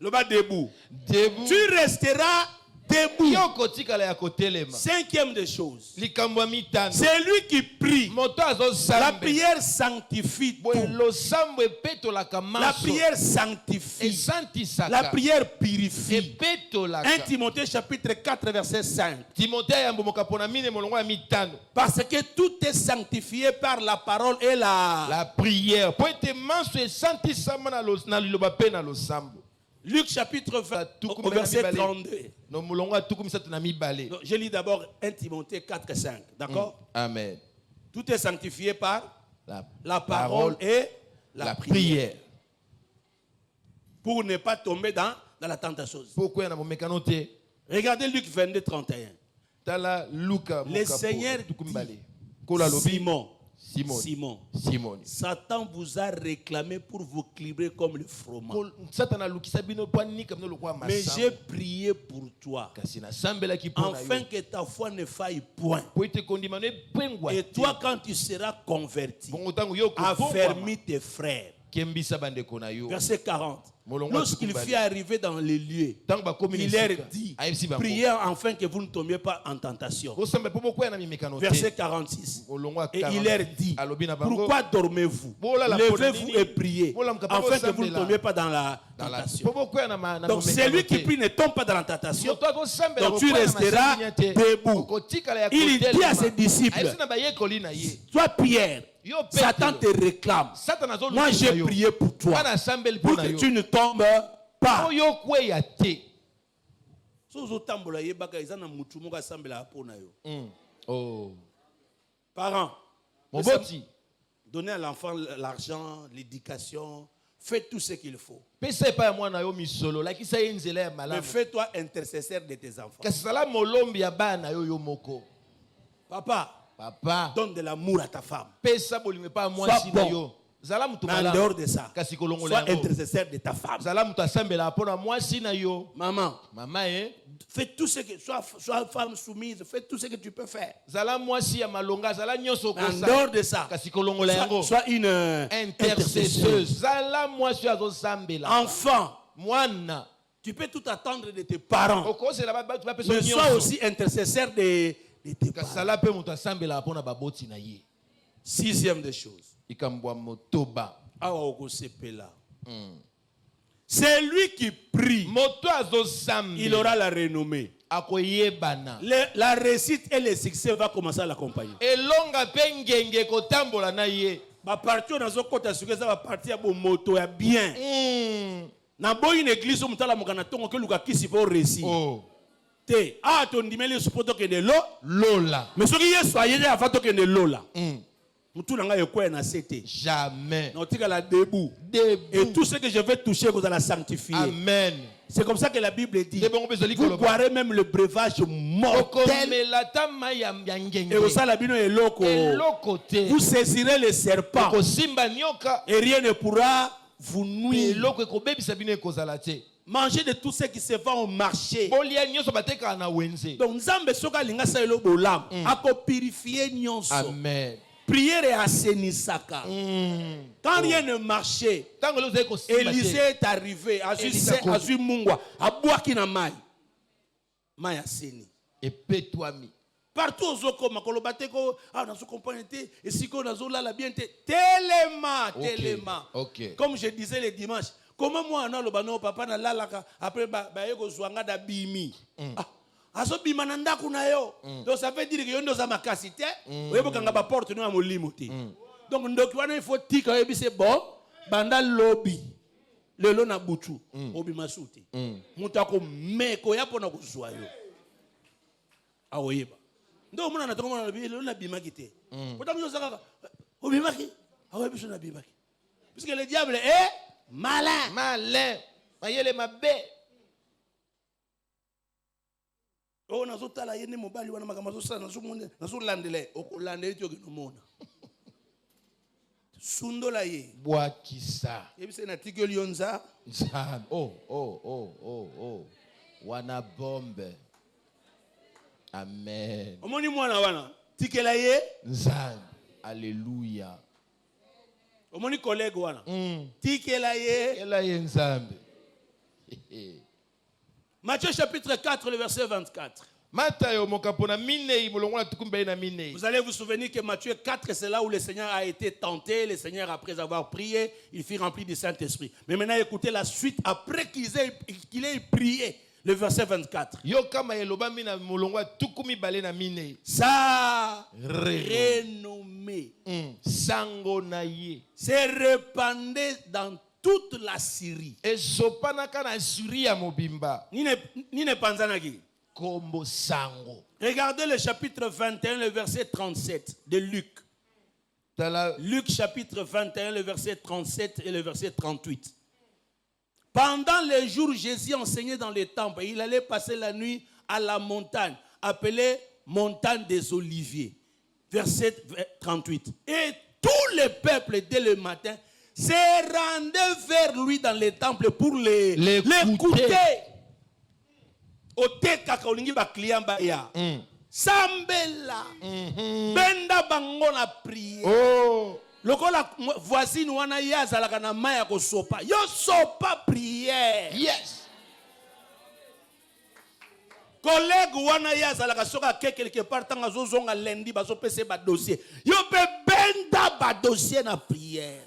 Le bas debout. Debout. Tu resteras debout. Cinquième des choses. C'est lui qui prie. La prière sanctifie tout. La prière sanctifie. La prière purifie. 1 Timothée chapitre 4 verset 5. Parce que tout est sanctifié par la parole et la prière. Luc chapitre 20 au verset 32. Je lis d'abord 1 Timothée 4 et 5. D'accord? Amen. Tout est sanctifié par la parole et la prière. Pour ne pas tomber dans la tentation. Regardez Luc 22, 31. Le Seigneur dit, Simon, Satan vous a réclamé pour vous équilibrer comme le froment. Mais j'ai prié pour toi, afin que ta foi ne faille point. Et toi, quand tu seras converti, affermis tes frères. Verset 40. Lorsqu'il fit arriver dans les lieux, il leur dit, priez afin que vous ne tombiez pas en tentation. Verset 46. Et il leur dit, pourquoi dormez-vous? Levez-vous et priez afin que vous ne tombiez pas dans la tentation. Donc celui qui prie ne tombe pas dans la tentation. Donc tu resteras debout. Il dit à ses disciples, toi Pierre, Satan te réclame. Moi j'ai prié pour toi, pour que tu ne tombes pas. Parents, donnez à l'enfant l'argent, l'éducation, faites tout ce qu'il faut. Mais fais-toi intercesseur de tes enfants. Papa, donne de l'amour à ta femme. Sois bon. En dehors de ça, sois intercesseur de ta femme. Maman, fais tout ce que, sois femme soumise, fais tout ce que tu peux faire. En dehors de ça, sois une intercesseuse. Enfant, tu peux tout attendre de tes parents, mais sois aussi intercesseur de tes parents. Sixième des choses. C'est lui qui prie, il aura la renommée. La réussite et le succès va commencer à l'accompagner. Partir dans un côté sur ça va partir à moto ya bien. Na boy une église où mutala mukana tongo ke luka kisi pour réussir. Te a ton dimeli supporto que de lola. Mais ce qui est soyez avant que de lola. Jamais. Et tout ce que je vais toucher, vous allez sanctifier. Amen. C'est comme ça que la Bible dit. Vous boirez même le breuvage mortel. Et au sein la Bible est loco. Vous saisirez les serpents. Et rien ne pourra vous nuire. Mangez de tout ce qui se vend au marché. Donc, Nzambe soka linga sa elo bolam. Ako purifier nyonso. Amen. Prière et assainissaka. Quand rien ne marchait, Élisée est arrivé. Azu mungwa. Abouaki na mai. Mai assaini. Et pétoami. Partout aux oko makolobateko. Ah, dans ce componenté. Et si qu'on a zola la bien. Tellement. Comme je disais le dimanche. Comment moi, on a le bano papa na lalaka. Après, baeko zwanga da bimi. Aso bimananda kuna yo. Donc ça veut dire que yondo za makasite, oyebo kanga ba porte no amolimo te. Donc ndoki wana il faut tika yebi c'est bon, banda lobby. Lelo na butu, obi masuti. Mutako meko yapo na kuzwa yo. Awoyeba. Ndo muna na tongo na lelo na bimaki te. Pourtant yo saka obimaki, awoyebi so na bimaki. Puisque le diable est malin. Malin. Mayele mabe. Oh, nazo tala yene mobali wana makamazo sana nazo landele okulandele tyo kinomona sundola ye bwakisa yebise na tigeli yonza wana bombe. Amen. Omoni mwana wana tikela ye nzan. Alléluia. Omoni collègue wana tikela ye nzambe. Matthieu chapitre 4, le verset 24. Vous allez vous souvenir que Matthieu 4, c'est là où le Seigneur a été tenté. Le Seigneur, après avoir prié, il fut rempli du Saint-Esprit. Mais maintenant, écoutez la suite, après qu'il ait prié, le verset 24. Sa renommée s'est répandue dans toute la Syrie. Et regardez le chapitre 21, le verset 37 de Luc. Luc chapitre 21, le verset 37 et le verset 38. Pendant les jours, Jésus enseignait dans les temples et il allait passer la nuit à la montagne, appelée montagne des Oliviers. Verset 38. Et tout le peuple, dès le matin, se rendait vers lui dans les temples pour l'écouter. Oteka kaulingi ba client ba ya. Sambela. Benda bango na prier. Lokola voisine wana yazalaka na maya ko sopa. Yo sopa prière. Yes. Collègue wana yazalaka soka ke quelque part tanga zozonga lundi bazo pese ba dossier. Yo pe benda ba dossier na prière.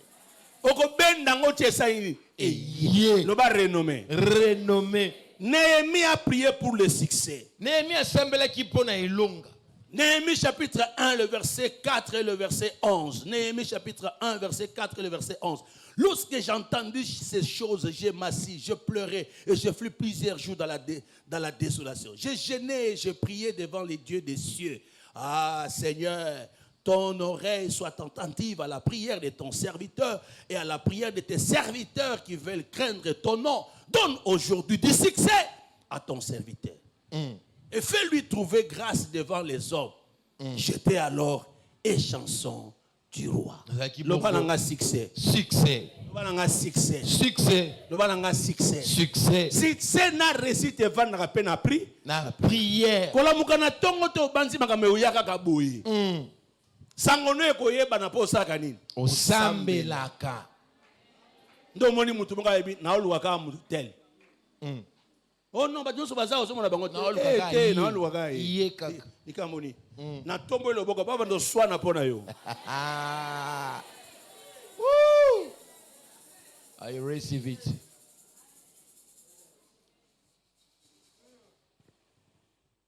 Oko benda ngo tesa ini. Eye. Lo ba renommé. Renommé. Néhémie a prié pour le succès. Néhémie a semblé qui pona elonga. Néhémie chapitre 1, le verset 4 et le verset 11. Néhémie chapitre 1, verset 4 et le verset 11. Lorsque j'ai entendu ces choses, j'ai massé, je pleurais et je fus plusieurs jours dans la désolation. J'ai gêné et j'ai prié devant les dieux des cieux. Ah Seigneur, ton oreille soit attentive à la prière de ton serviteur et à la prière de tes serviteurs qui veulent craindre ton nom. Donne aujourd'hui du succès à ton serviteur. Et fais-lui trouver grâce devant les hommes. J'étais alors et chanson du roi. Le balanga succès. Succès. Le balanga succès. Succès. Le balanga succès. Succès. Succès n'a réussi te vendre à peine appris. Na prière. Kola mukana tongo to banzi makame uyaka kabuyi. Sangono ekoyeba na posa kanini. Osambelaka. Ndo moni mutu munga yebi na oluwaka mutel. Oh non, bah Dieu baza ozo mona bango. Na oluwaka iye kaka. Ikamoni. Na tombo le boko baba ndo swana pona yo. Woo! I receive it.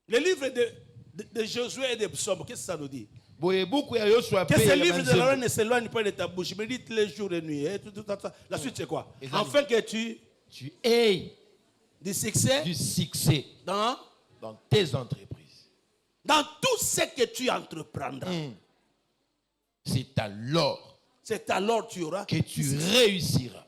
Le livre de Josué et de Psaumes, qu'est-ce que ça nous dit? Que ce livre de la loi ne s'éloigne pas de ta bouche, médite les jours et nuits. La suite c'est quoi? Afin que tu aies du succès dans tes entreprises. Dans tout ce que tu entreprendras. C'est alors tu auras que tu réussiras.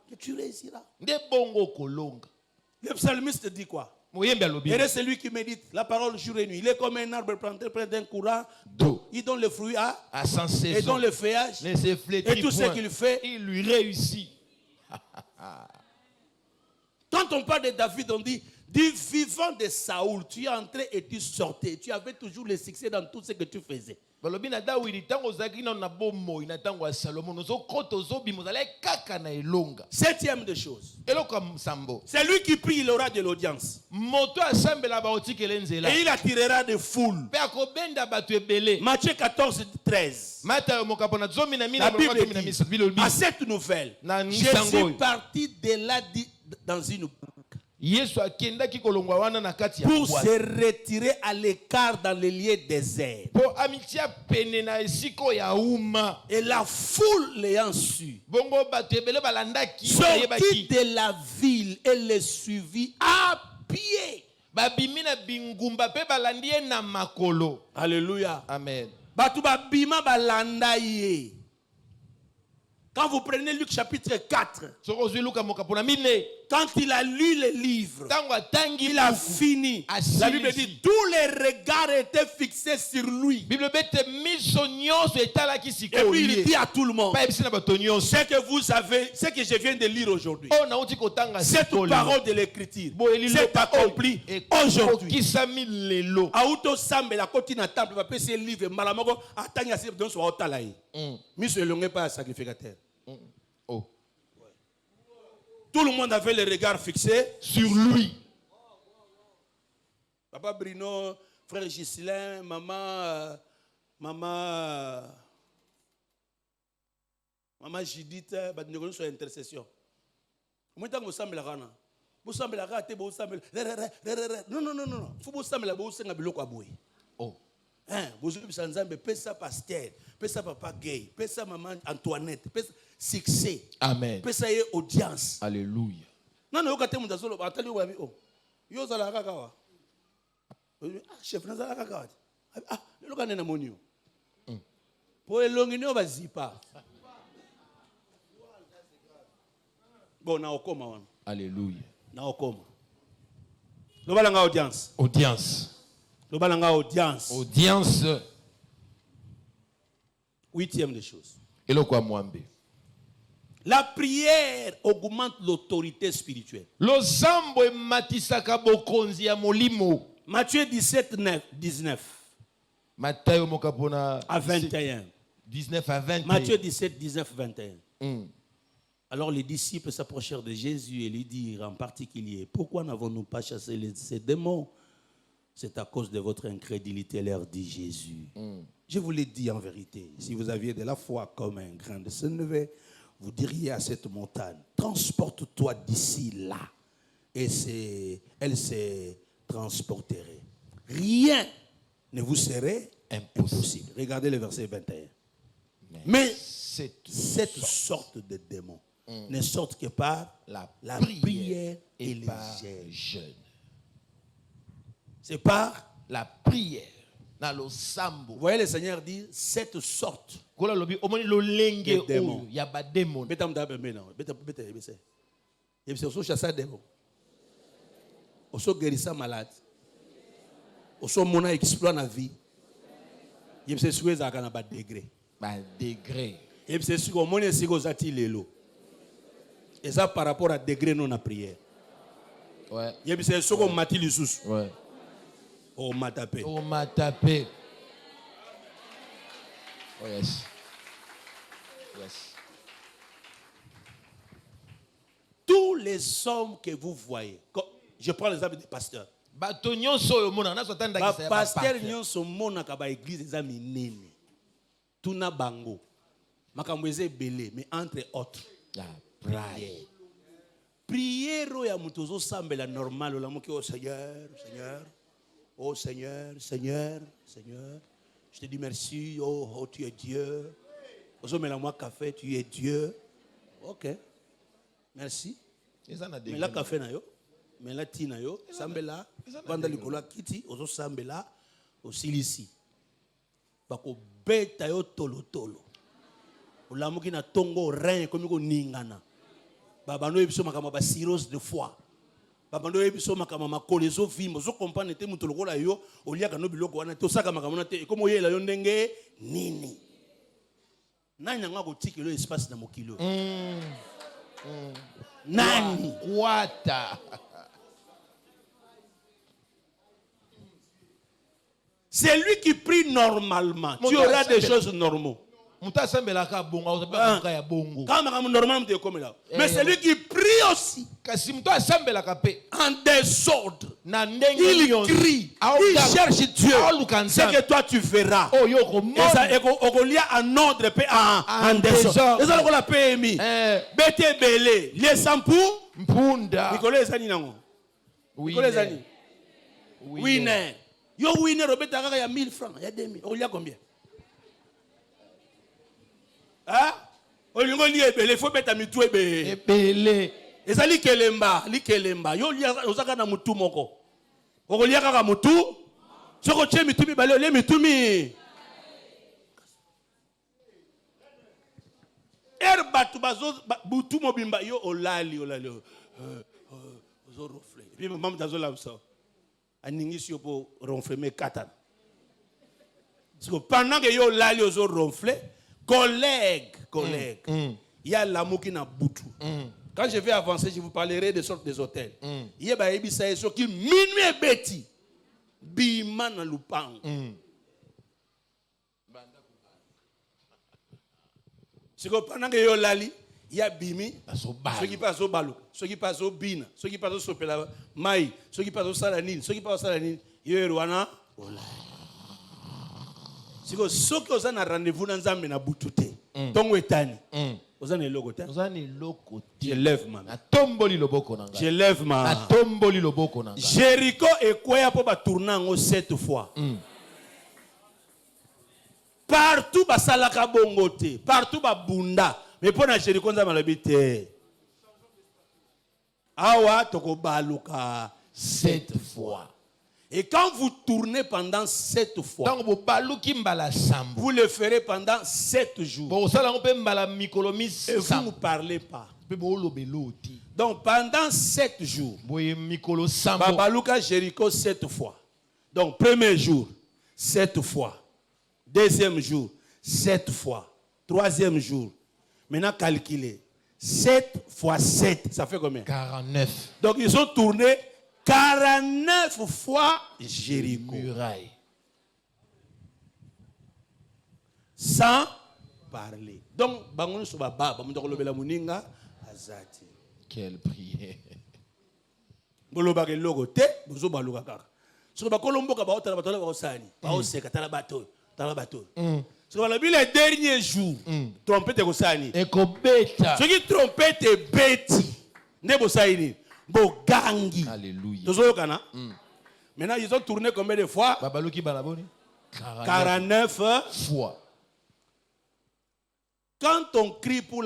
Que tu réussiras. Le psalmiste dit quoi? Il est celui qui médite la parole jour et nuit. Il est comme un arbre planté près d'un courant d'eau. Il donne le fruit à sans saison. Et donne le feuillage. Et tout ce qu'il fait, il lui réussit. Quand on parle de David, on dit du vivant de Saoul, tu es entré et tu sortais. Tu avais toujours le succès dans tout ce que tu faisais. Septième des choses. C'est lui qui prie, il aura de l'audience. Et il attirera des foules. Matthieu 14, 13. La Bible dit, à cette nouvelle, Jésus partit de là dans une boucle pour se retirer à l'écart dans les lieux déserts. Et la foule l'ayant su, sortit de la ville et le suivit à pied. Alléluia. Amen. Quand vous prenez Luc chapitre 4, quand il a lu le livre, il a fini. La Bible dit tous les regards étaient fixés sur lui. Et puis il dit à tout le monde, ce que vous avez, ce que je viens de lire aujourd'hui, cette parole de l'écriture s'est accomplie aujourd'hui. Auto sambe la côté na temple va passer livre malamoko atanya se don so otalaï. Miso elongé pas sacrificateur. Oh. Tout le monde avait le regard fixé sur lui. Papa Bruno, frère Gislain, maman Judith, nous sommes intercession. Moi, tant que vous semblez là, vous semblez là, vous semblez là, non. Faut vous sembler là, vous semblez là, oh. Vous avez besoin pesa pasteur, pesa papa gay, pesa maman Antoinette, pesa succès. Amen. Pesa ye audience. Alléluia. Non, okate mu dazolo batali wa oh. Yo zala kaka wa. Chef na zala kaka wa. Lelo kanena monio. Po elongi no bazipa. Bon na okoma wana. Alléluia. Na okoma. Lo balanga audience. Audience. Le balanga audience. Audience. Huitième des choses. Et le quoi mwambe. La prière augmente l'autorité spirituelle. Matthieu 17, 19 Matthieu mokapona à 21. 19 à 21. Matthieu 17, 19, 21. Alors les disciples s'approchèrent de Jésus et lui dirent en particulier, pourquoi n'avons-nous pas chassé ces démons? C'est à cause de votre incrédulité, leur dit Jésus. Je vous l'ai dit en vérité, si vous aviez de la foi comme un grain de sénévé, vous diriez à cette montagne, transporte-toi d'ici là. Et elle se transporterait. Rien ne vous serait impossible. Regardez le verset 21. Mais cette sorte de démons ne sortent que par la prière et les jeûnes. C'est par la prière. Vous voyez le Seigneur dit cette sorte de démons. Oso guérissa malade. Oso mona exploit na vie. Yebse soueza kana ba degré. Ba degré. Yebse suko mona siko zati lelo. Et ça par rapport à degré non na prière. Ouais. Yebse soko mati lisusu. Ouais. Oh matapé. Oh matapé. Oh yes. Yes. Tous les hommes que vous voyez. Je prends l'exemple des pasteurs. Pasteur nyonso mona ka ba église eza minene. Tuna bango. Makambo eza belé mais entre autres la prière. Prière ya mutozo sambela normal la moki oh Seigneur, Seigneur. Oh Seigneur, Seigneur, Seigneur. Je te dis merci. Oh tu es Dieu. Ozo mela moi café, tu es Dieu. OK. Merci. Mais la café na yo. Mais la tina yo, sambela, banda likola kiti, ozo sambela, osilisi. Bako beta yo tolo tolo. Olamuki na tongo rein comme ko ningana. Babano ebiso makama ba cirrhose de foie. Babano ebiso makama makolezo vimbo. Zo comprendre te muto lokola yo, oliaka no biloko wana to saka makama na te. Comme oyela yo ndenge nini. Nani nga ko tikelo espace na mokilo. Nani kwata. C'est lui qui prie normalement. Tu auras des choses normaux. Mais c'est lui qui prie aussi en désordre. Il crie, il cherche Dieu. C'est que toi tu verras. Et ça est en ordre en désordre. Et ça on l'a PMI. Bete belé, les sampou. Nicolas Zani nango. Nicolas Zani. Winner. Yo winner Robert Kaka ya 1000 francs, ya 2000. On a combien? Ah? Olingo li ebele faut beta mitu ebele. Ezali kelemba, li kelemba. Yo lia ozaka na mutu moko. Okolia kaka mutu. Soko che mitu bale le mitu mi. Batu bazo butu mobimba yo olali. Ozo reflet. Puis maman dazo la ça. Aningi pour ronfler katana. Pendant que yo lali ozo ronfler, collègue, il y a l'amour qui n'a boutou. Quand je vais avancer, je vous parlerai de sortes des hôtels. Il y a des gens qui minuit bêti. Bima na lupang. C'est que pendant que yo lali, il y a bimi, ceux qui passent au balou, ceux qui passent au bina, ceux qui passent au sopela maï, ceux qui passent au salanine, ceux qui passent au salanine, yeruana. C'est que ceux qui ont un rendez-vous dans Zambé na boutoute, tongo etani, aux an eloko. Je lève ma main. Je lève ma main. Jéricho est quoi pour ba tourner 7 fois. Partout ba salaka bongote, partout ba bunda. Mais pour la Jéricho, on a malhabité. Awa toko baluka 7 fois. Et quand vous tournez pendant 7 fois, vous le ferez pendant 7 jours. Et vous ne parlez pas. Donc pendant 7 jours, baluka Jéricho 7 fois. Donc premier jour, 7 fois. Deuxième jour, 7 fois. Troisième jour. Maintenant, calculez. 7 fois 7, ça fait combien? 49. Donc, ils ont tourné 49 fois Jéricho. Muraille. Sans parler. Donc, bangon so baba, bamondoko lobela muninga azati. Quelle prière. Boloba ke logo te, bozo baluka kaka. So ba kolomboka ba otala batala ba osani. Ba oseka tala bato, tala bato. So la Bible les derniers jours, trompette ko sani. Et ko beta. Ce qui trompette beti. Ne bo saini. Bo gangi. Alléluia. Tozo kana. Maintenant ils ont tourné combien de fois? Babaluki balaboni. 49 fois. Quand on crie pour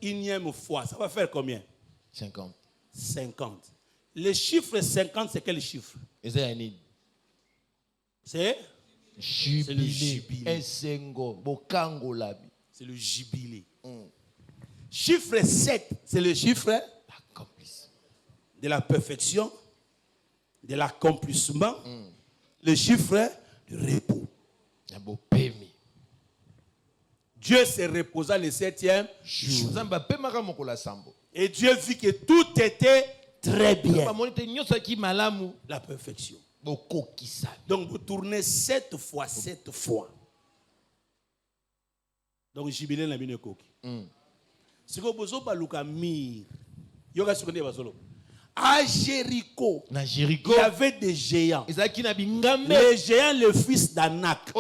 énième fois, ça va faire combien? 50. 50. Le chiffre 50, c'est quel chiffre? C'est le jubilé. C'est le jubilé. Chiffre 7, c'est le chiffre de la perfection, de l'accomplissement, le chiffre du repos. Dieu se reposa le 7e jour. Et Dieu vit que tout était très bien. La perfection. Donc vous tournez 7 fois, 7 fois. Donc jubilé na bino koki. Si vous bozo baluka mir. Yoga seconde bazolo. À Jéricho, il y avait des géants. Les géants, le fils d'Anak.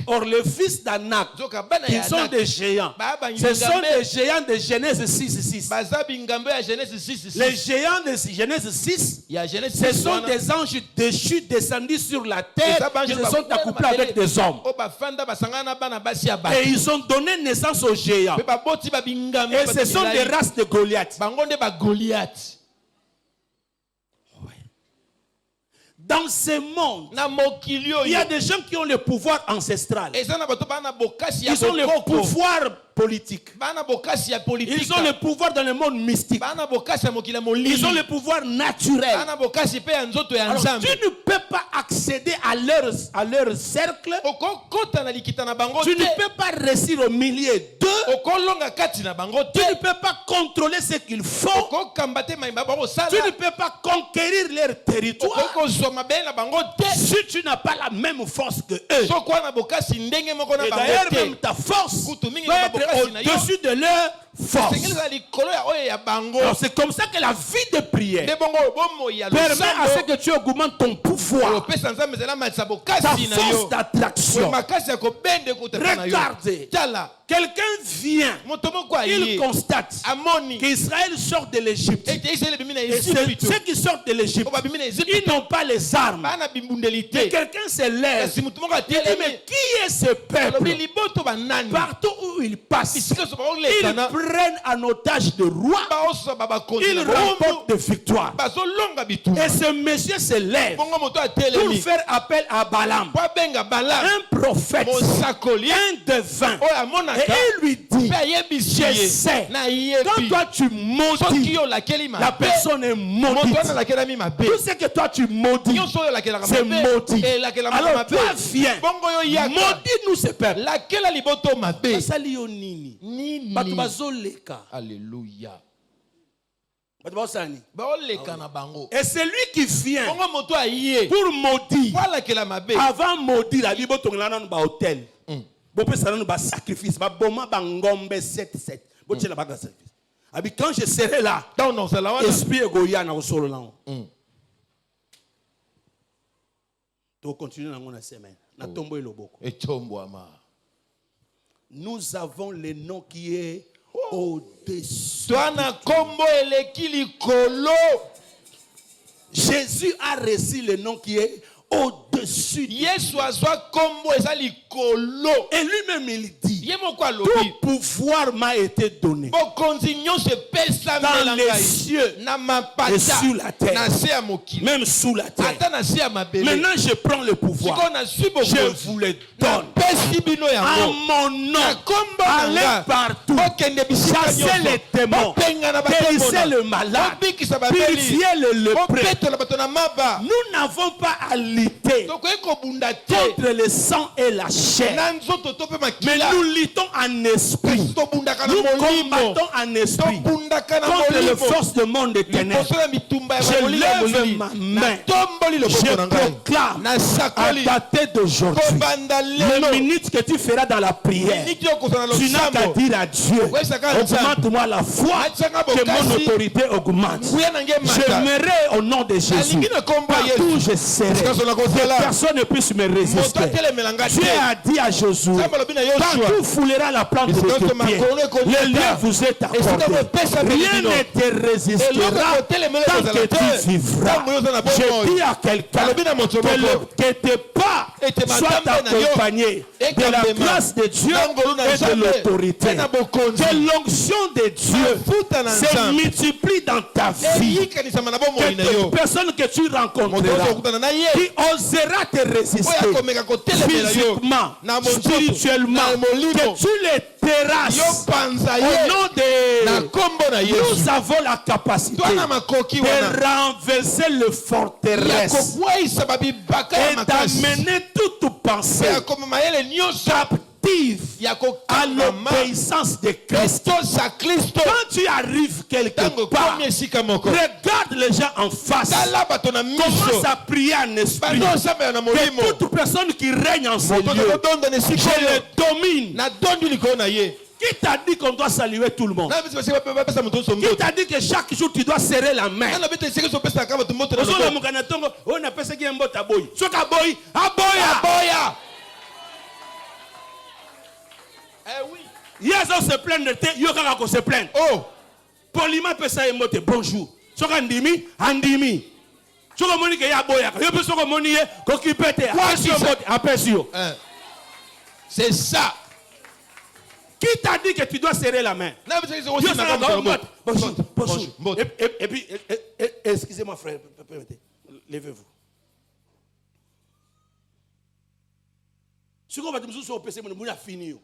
Or, le fils d'Anak, ils sont des géants. Ce sont des géants de Genèse 6. Les géants de Genèse 6, ce sont des anges déchus descendus sur la terre qui se sont accouplés avec des hommes. Et ils ont donné naissance aux géants. Et ce sont des races de Goliath. Dans ce monde, il y a des gens qui ont le pouvoir ancestral. Ils ont le pouvoir politique. Ils ont le pouvoir dans le monde mystique. Ils ont le pouvoir naturel. Alors, tu ne peux pas accéder à leur cercle. Tu ne peux pas réussir au milieu d'eux. Tu ne peux pas contrôler ce qu'ils font. Tu ne peux pas conquérir leur territoire. Si tu n'as pas la même force que eux. Et d'ailleurs, même ta force doit être au-dessus de leur force. Alors c'est comme ça que la vie de prière permet à ce que tu augmentes ton pouvoir, ta force d'attraction. Regardez, quelqu'un vient, il constate qu'Israël sort de l'Égypte. Et ceux qui sortent de l'Égypte, ils n'ont pas les armes. Et quelqu'un se lève, il dit, mais qui est ce peuple? Partout où il passe, ils prennent en otage de rois, ils remportent des victoires. Et ce monsieur se lève pour faire appel à Balaam, un prophète, un devin. Et il lui dit, je sais, quand toi tu maudis, la personne est maudite. Tout ce que toi tu maudis, c'est maudit. Alors toi viens, maudis-nous ce peuple. Alléluia. Et c'est lui qui vient pour maudire. Avant maudire, la Bible est dans hôtel. Sacrifice. Quand je serai là, l'esprit est goya na solo là. Tu continues dans la semaine. Nous avons le nom qui est au-dessus. Jésus a reçu le nom qui est au-dessus. Et lui-même il dit, tout pouvoir m'a été donné dans les cieux et sur la terre, même sous la terre. Maintenant je prends le pouvoir, je vous le donne en mon nom. Allez partout, chassez les démons, guérissez le malade, purifiez le lépreux. Nous n'avons pas à lutter contre le sang et la chair, mais nous luttons en esprit. Nous combattons en esprit contre les forces du monde des ténèbres. Je lève ma main. Je proclame à dater d'aujourd'hui, les minutes que tu feras dans la prière, tu n'as qu'à dire à Dieu, augmente-moi la foi, que mon autorité augmente. J'aimerais au nom de Jésus, partout où je serai, que personne ne puisse me résister. Dieu a dit à Josué, quand tu fouleras la plante de tes pieds, le lieu vous est accordé. Rien ne te résistera tant que tu vivras. Je dis à quelqu'un que tes pas soient accompagnés de la grâce de Dieu et de l'autorité. Que l'onction de Dieu se multiplie dans ta vie. Que toute personne que tu rencontreras qui osera te résister physiquement, spirituellement, que tu les terrasses au nom de... Nous avons la capacité de renverser le forteresse et d'amener toute pensée captive à l'obéissance de Christ. Quand tu arrives quelque part, regarde les gens en face, commence à prier en esprit, que toute personne qui règne en ce lieu, je le domine. Qui t'a dit qu'on doit saluer tout le monde? Qui t'a dit que chaque jour tu dois serrer la main? Hier, on se plaint de thé, on se plaint. Oh, poliment peut ça émote. Bonjour. Soka andimi, andimi. Soka moni ke ya boya. Yo peut soka moni ko kipete. Apesio. C'est ça. Qui t'a dit que tu dois serrer la main? Bonjour. Bonjour. Et puis, excusez-moi, frère. Levez-vous. Si on va te sur le PC, on a fini.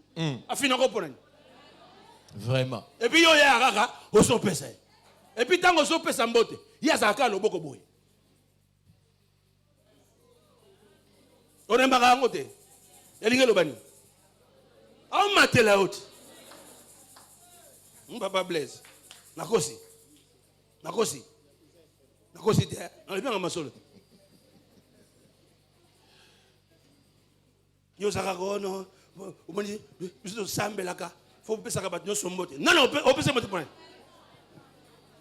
A fini encore pour nous. Vraiment. Et puis, il y a un gars au son PC. Et puis, tant qu'on se PC en beauté, il y a un gars au boko boy. On est pas à côté. Il y a un gars. On m'a la haute. Mon papa Blaise. Nakosi. On est bien en ma solo. Yo sakago no, on dit, je sambe laka, faut pas sakabat no sombote. Non, on peut se mettre point.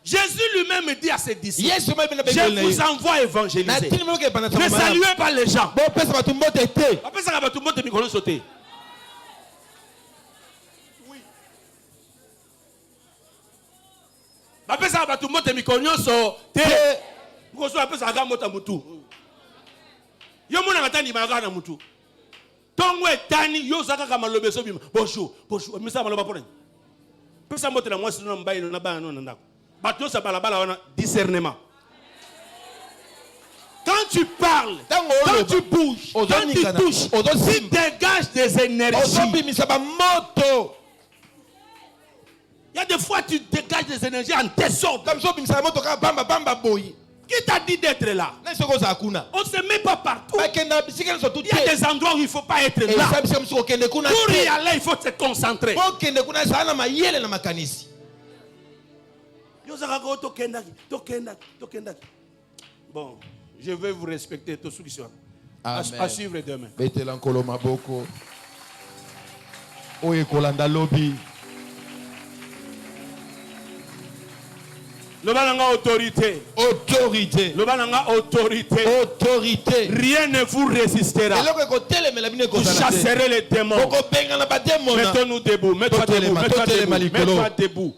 Jésus lui-même dit à ses disciples, je vous envoie évangéliser. Ne saluez pas les gens. Après ça, tout le monde est micro sauté. Oui. Après ça, tout le monde est micro sauté. Vous savez, ça va mota mutu. Yo mona matani magana mutu. Tongo etani yo zaka kama lobeso bima. Bonjour. Mais ça maloba pour rien. Peu ça mote la moi sinon mbaye na ba non ndako. Bato ça balabala wana discernement. Quand tu parles, quand tu bouges, quand tu touches, tu dégages des énergies. Il y a des fois tu dégages des énergies en désordre. Qui t'a dit d'être là? On ne se met pas partout. Il y a des endroits où il ne faut pas être là. Pour y aller, il faut se concentrer. Bon, je vais vous respecter tous ceux qui sont là. À suivre demain. Le balanga autorité. Le balanga autorité. Rien ne vous résistera. Vous chasserez les démons. Mettons-nous debout. Mets-toi debout.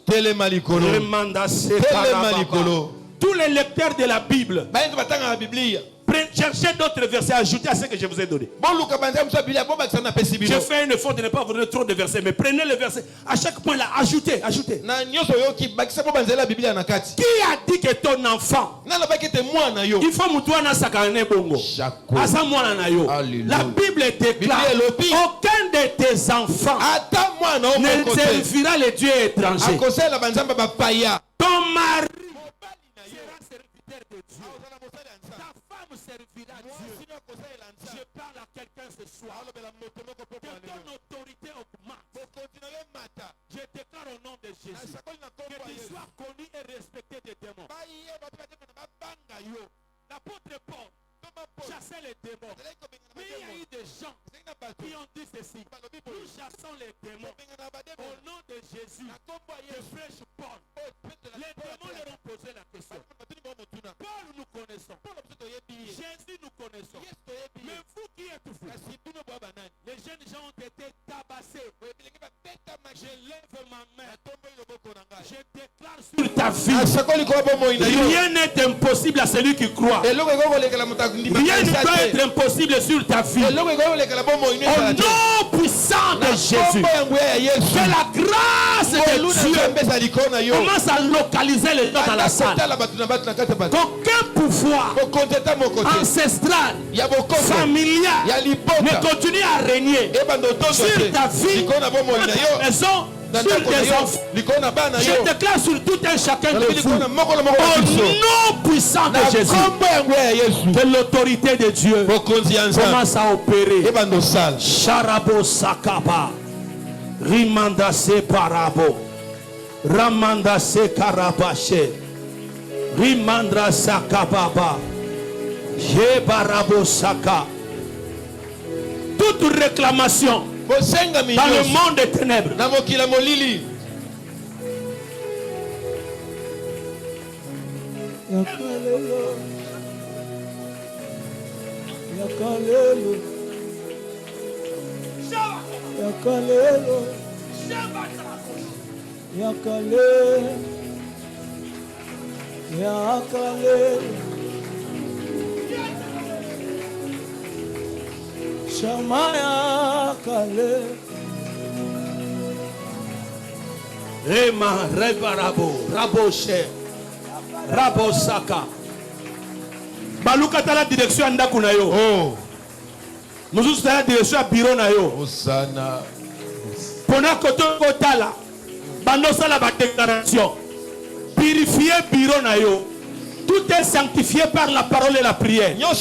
Tous les lecteurs de la Bible, cherchez d'autres versets, ajoutez à ce que je vous ai donné. Je fais un effort de ne pas vous donner trop de versets, mais prenez les versets. À chaque point là, ajoutez. Qui a dit que ton enfant, il faut moutouana sakane bongo. La Bible déclare, aucun de tes enfants ne servira les dieux étrangers. Ton mari sera serviteur de Dieu. Dieu. Ta femme servira Dieu. Je parle à quelqu'un ce soir. Que ton autorité augmente. Je déclare au nom de Jésus que tu sois connu et respecté des démons. L'apôtre Paul chassait les démons. Mais il y a eu des gens qui ont dit ceci: nous chassons les démons au nom de Jésus. De fraîche Paul. Les démons leur ont posé la question. Paul nous connaissons. Jésus nous connaissons. Mais vous qui êtes fous, les jeunes gens ont été tabassés. Je lève ma main. Je déclare sur ta vie: rien n'est impossible à celui qui croit. Rien ne peut être impossible sur ta vie. Au nom puissant de Jésus, que la grâce de Dieu commence à localiser les gens dans la salle. Qu'aucun pouvoir ancestral, familial ne continue à régner sur ta vie, maison, sur tes enfants. Je déclare sur tout un chacun de vous, au nom puissant de Jésus, que l'autorité de Dieu commence à opérer. Sharabo Sakaba, Rimanda Separabo, Ramanda Sekarabache, Rimandra Sakababa, Jebarabo Saka. Toute réclamation dans le monde des ténèbres, Shamaya Kale Rema Rebarabo Raboshe Rabosaka Baluka tala direction ndaku na yo. Oh. Muzusu tala direction bureau na yo. Osana. Pona koto kotala. Bando sala ba déclaration. Purifier bureau na yo. Tout est sanctifié par la parole et la prière. Tu as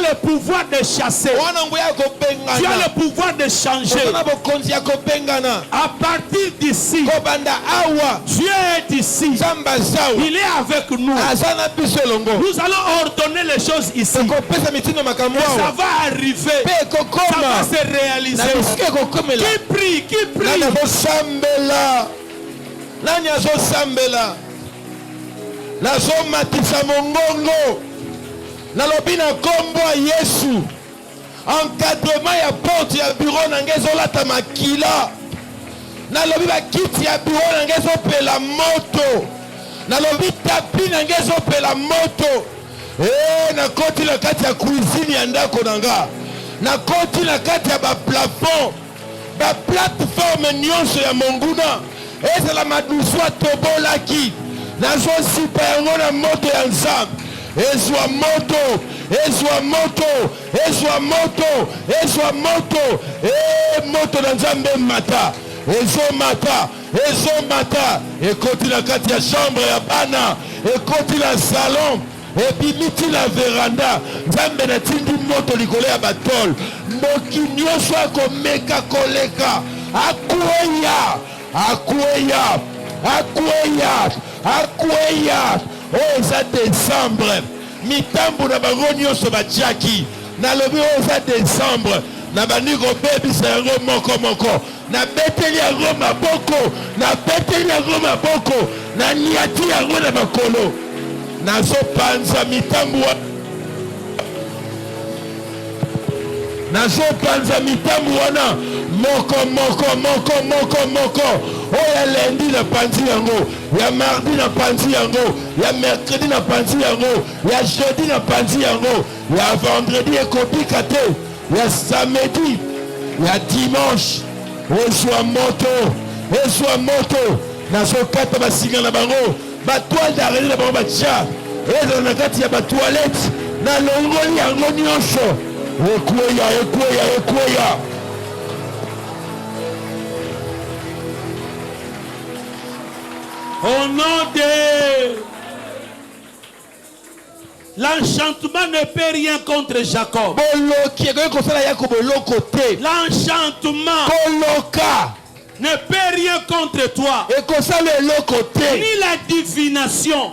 le pouvoir de chasser. Tu as le pouvoir de changer. À partir d'ici, Dieu est ici. Il est avec nous. Nous allons ordonner les choses ici. Et ça va arriver. Ça va se réaliser. Qui prie? Qui prie? Nazomatisa mongongo nalobi na kombo ya Yesu encadrement ya porte ya bureau nange ezolata makila nalobi bakiti ya bureau nange ezopela moto nalobi tapi nange ezopela moto nakoti na kati ya cuisine ya ndako nanga nakoti na kati ya baplafond baplateforme nyonso ya monguna ezala maduswa tobolaki nazo sipa yango na moto ya nzambe ezwa moto ezwa moto ezwa moto ezwa moto moto na nzambe mata ezomata ezomata ekoti na kati ya chambre ya bana ekoti na salon ebimiti na veranda nzambe natindi moto likolo ya batol mboki nyonso akomeka koleka akweya akweya akweya akweya oyo eza décembre mitambo na bango nyonso batiaki nalobi oyo eza décembre na bandi kobebisa yango moko moko nabeteli yango maboko nabeteli yango maboko naniati yango na makolo nazopanza mitambo nazopanza mitambo wana moko moko moko moko moko oya lundi na panzi yango ya mardi na panzi yango ya mercredi na panzi yango ya jeudi na panzi yango ya vendredi ekobika te ya samedi ya dimanche ezwa moto nazokata basinga na bango batoile d'araignée na bango batia ezala na kati ya batoilette nalongoli yango nyonso ekweya ekweya ekweya au nom de L'enchantement ne peut rien contre Jacob. L'enchantement ne peut rien contre toi. Ni la divination.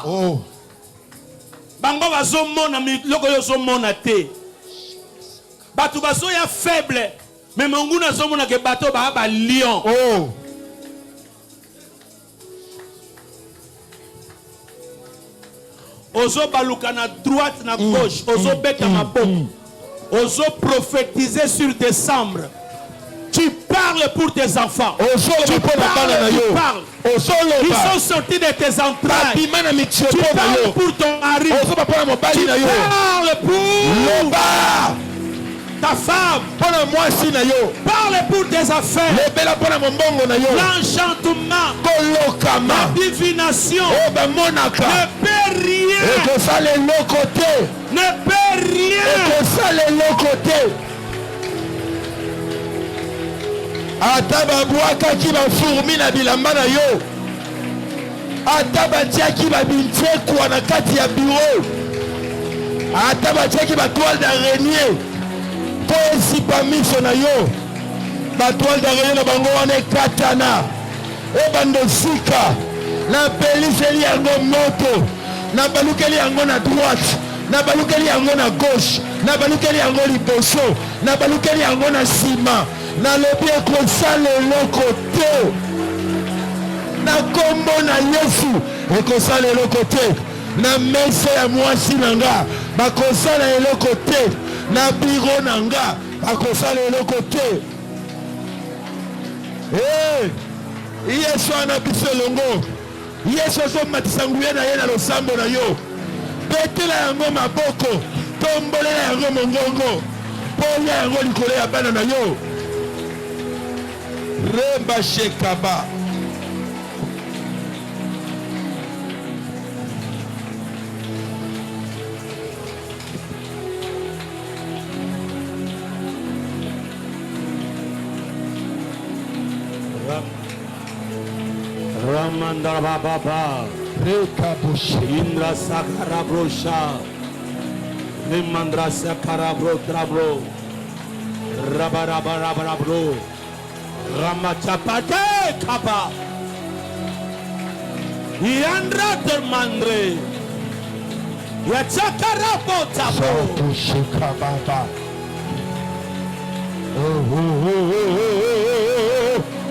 Oh. Bango bazo mona loko yo zo mona te. Batu bazo ya faible. Mais monguna zo mona ke bato ba lion. Oh. Ozo baluka na droite na gauche, ozo beta maboko. Ozo prophétiser sur décembre. Tu parles pour tes enfants. Tu parles. Ils sont sortis de tes entrailles. Tu parles pour ton mari. Tu parles pour ta femme. Parle pour tes affaires. L'enchantement, la divination ne peut rien. Ne peut rien. Ata babwakaki bafourmi na bilamba na yo, ata batiaki babintekwa na kati ya bureau, ata batiaki batoile d'araignée po esipa miso na yo, batoile d'araignée na bango wana ekatana ebando sika na peliseli yango moto, na balukeli yango na droite, na balukeli yango na gauche, na balukeli yango liboso, na balukeli yango na sima. Na lobi ekosala eloko te, na kombo na Yesu ekosala eloko te, na mese ya mwasi na nga bakosala eloko te, na biro na nga bakosala eloko te. Yesu ana biso elongo, Yesu azomatisa nguya na ye na losambo na yo, betela yango maboko, tombolela yango mongongo, polia yango likolo ya bana na yo. Remba Shekaba. Ramandra Baba. Rekabushi. Indra Sakara Brosha. Rimandra Sakara Bro Trabro. Rabarabarabarabro. Ramachapate Kapa Yandra Dermandre Yachakarapo Tapo Shekababa.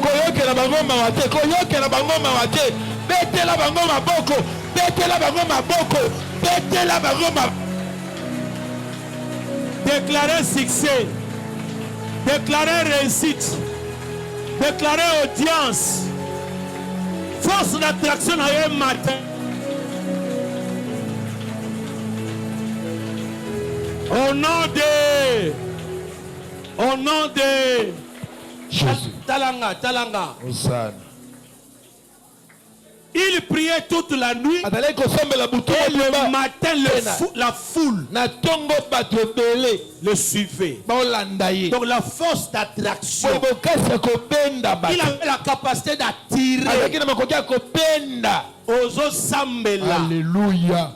Koyokela bango mawate, koyokela bango mawate, betela bango maboko, betela bango maboko, betela bango maboko. Déclarer succès, déclarer réussite, déclarer audience, force d'attraction à un matin. Au nom de Jésus. Talanga. Il priait toute la nuit et le matin la foule le suivait. Donc la force d'attraction, il avait la capacité d'attirer aux Sambela. Alléluia.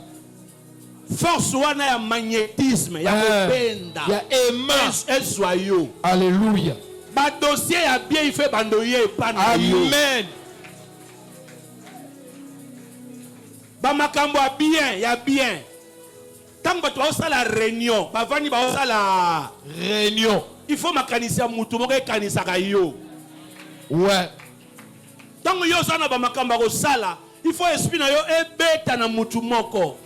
Force wana ya magnétisme ya kopenda ya aimant esoyo. Alléluia. Ba dossier ya bien il fait bandoyer pas. Amen. Ba makambo ya bien ya bien. Tant que tu as la réunion, ba vani ba osa la réunion. Il faut makanisa mutu moko kanisa ka yo. Ouais. Tant que yo sana ba makambo ko sala, il faut esprit na yo ebeta na mutu moko.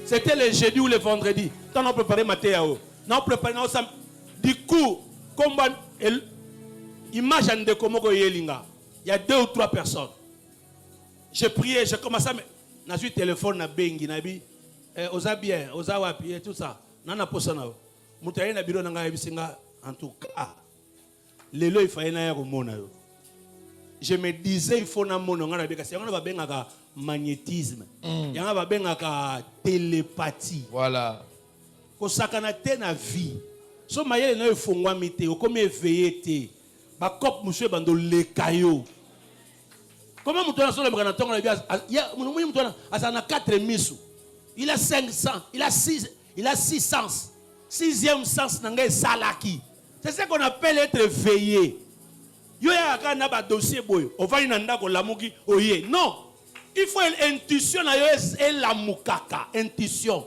C'était le jeudi ou le vendredi. Tant on préparait matin yao. Non préparé na osam. Du coup, comme image de komoko yelinga. Il y a 2 ou 3 personnes. J'ai prié, j'ai commencé à me na suis téléphone na bengi na bi oza bien, oza wapi et tout ça. Nana posana. Mutaye na biro nanga bisinga en tout cas. Lelo il fallait na ya komona yo. Je me disais il faut na mono ngana beka si ngana ba benga magnétisme. Yanga ba benga ka télépathie. Voilà. Ko sakana te na vie. So mayele na efongwa mite, o comme éveillé te. Ba cop monsieur bando le kayo. Comment Moutouana sur le Branaton, il a 4 misu. Il a 500, il a 6, il a 6 sens. 6e sens, c'est salaki. C'est ce qu'on appelle être veillé. Yo ya kana ba dossier boy. On va inanda ko lamuki oye. Non. Il faut l'intuition na yo et la mukaka, intuition.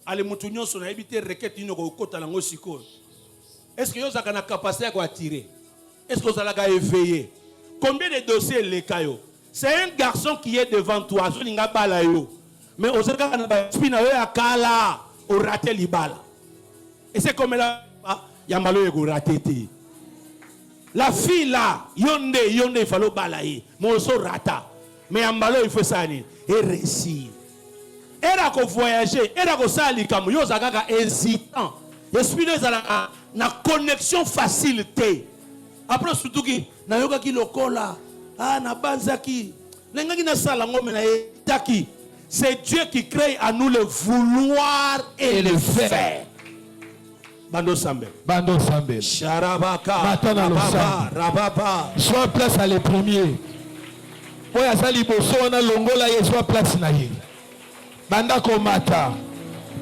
Ale mutunyo so na ebité requête ino ko kota lango siko. Est-ce que yo za kana capacité à attirer? Est-ce que vous allez éveiller? Combien de dossiers les caillots? C'est un garçon qui est devant toi. Mais au raté l'ibala. Et c'est comme là, la fille là, yonde, il faut balayer. Mais on rata. Mais yambalo, il faut ça. Et réussir. Elle a voyager. Elle a sali comme yo zagaka hésitant. Esprit de na connexion facilité. Après surtout qui na yoga ki lokola na banzaki lengaki na sala ngome na taki. C'est Dieu qui crée à nous le vouloir et le faire. Bando Sambel. Bando Sambel. Sharabaka. Rababa. Soit place à les premiers. Oya sali boso na longola ye soit place na ye. Banda komata.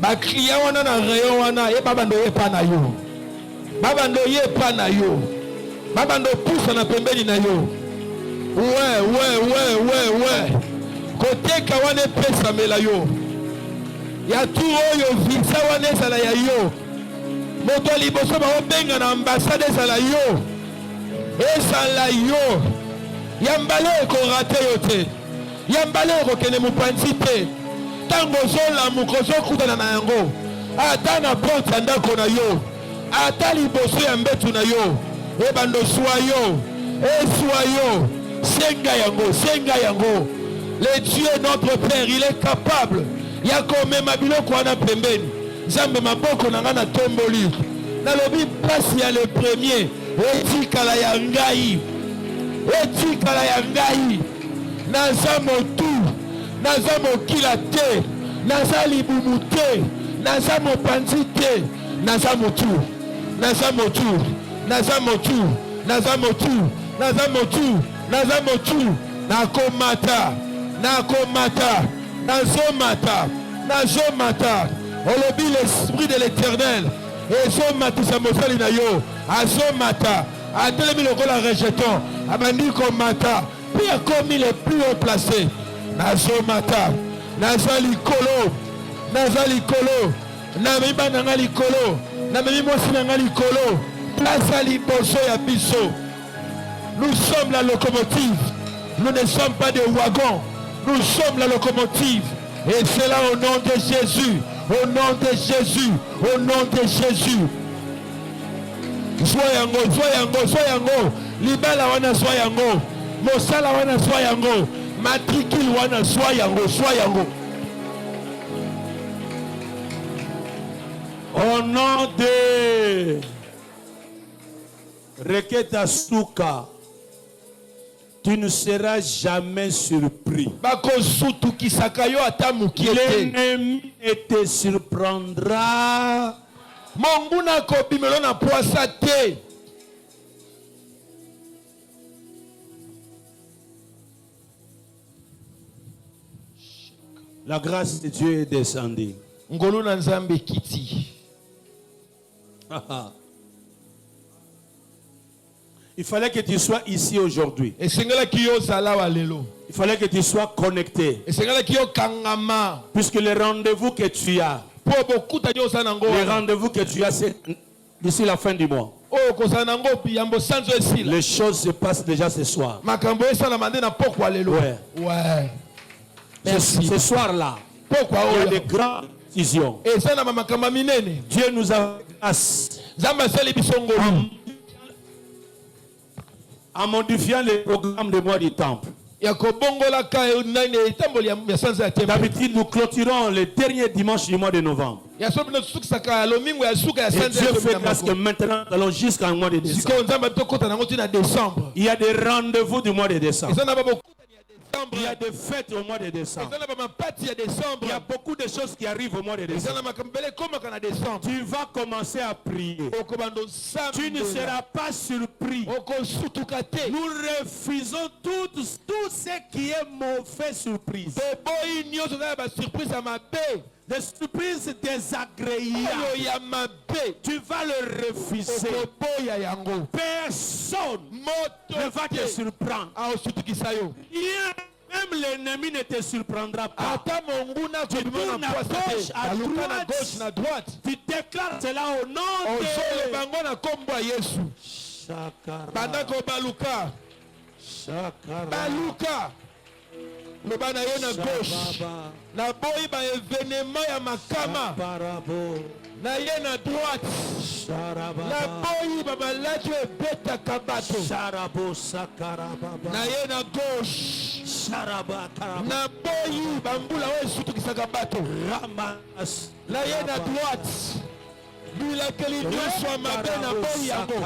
Ba client wana na rayon wana ye babando ye pa na yo. Babando ye pa na yo. Babando pousse na pembeni na yo. Ouais. Côté kawane pesa mela yo. Ya tout oyo visa wane sala ya yo. Moto liboso ba obenga na ambassade sala yo. Esala yo. Yambale ko raté yo te. Yambale ko kene mupanzi te. Tango zola mukozo kutana na yango. Ata na porte ndako na yo. Ata liboso ya mbetu na yo. Ebando soyo. Soyo. Senga yango. Le Dieu notre Père, il est capable. Il y a comme même biloko wana pembeni. Zambe maboko na ngana tomboli. Na lobi place ya le premier. Etikala ya ngai. Naza motu. Naza mokila te. Naza libumu te. Naza mopanzi te. Naza motu. Nazomata. Olobi l'esprit de l'Éternel. Ezomata samosali na yo. Azomata. Atelemi lokola rejeton. Abandi komata. Puis a commis les plus haut placés. Nazomata. Nazali kolo. Namiba nanga likolo. Namemi mwasi nanga likolo. Place liboso ya biso. Nous sommes la locomotive. Nous ne sommes pas des wagons. Nous sommes la locomotive. Et c'est là au nom de Jésus. Au nom de Jésus. Soyango. Libala wana soyango. Mosala wana soyango. Matricule wana soyango. Au nom de Reketa Souka, tu ne seras jamais surpris. L'ennemi te surprendra. La grâce de Dieu est descendue. Il fallait que tu sois ici aujourd'hui. Il fallait que tu sois connecté. Puisque le rendez-vous que tu as, c'est d'ici la fin du mois. Les choses se passent déjà ce soir. Ouais. Ce soir-là, il y a des grandes décisions. Dieu nous a en modifiant les programmes de mois du temple. D'habitude, nous clôturons le dernier dimanche du mois de novembre. Et Dieu fait grâce que maintenant, nous allons jusqu'au mois de décembre. Il y a des rendez-vous du mois de décembre. décembre. Il y a des fêtes au mois de décembre. Il y a beaucoup de choses qui arrivent au mois de décembre. Tu vas commencer à prier. Tu ne seras pas surpris. Nous refusons tout ce qui est mauvais surprise. Des surprises désagréables. Tu vas le refuser. Personne ne va te surprendre. Même l'ennemi ne te surprendra pas. Tu tournes à gauche, à droite. Tu déclares cela au nom de Jésus. Baluka. Le bana yo na gauche. Na boyi ba événement ya makama. Na ye na droite. Na boyi ba balatu ebeta kabato. Na ye na gauche. Na boyi ba mbula we sutu kisaka bato. Na ye na droite. Bila keli nyoswa mabe na boyi yango.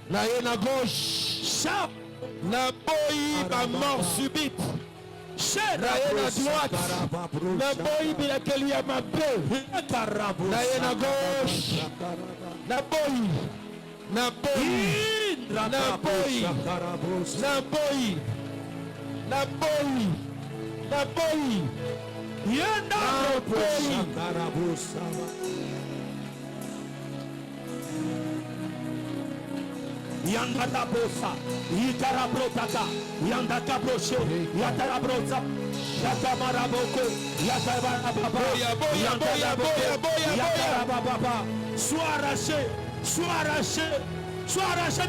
Na ye na gauche. Na boyi ba mort subite. Na ye na droite. Na boyi bila keli ya mabe. Na ye na gauche. Na boyi. Na boyi. Na boyi. Na boyi. Na boyi. Na boyi. Yenda boyi. Yanda bosa, yitara brotaka, yanda kabroshe, yatara brosa, yatamara boko, yatara baba, yatara baba, sois arraché, sois arraché, sois arraché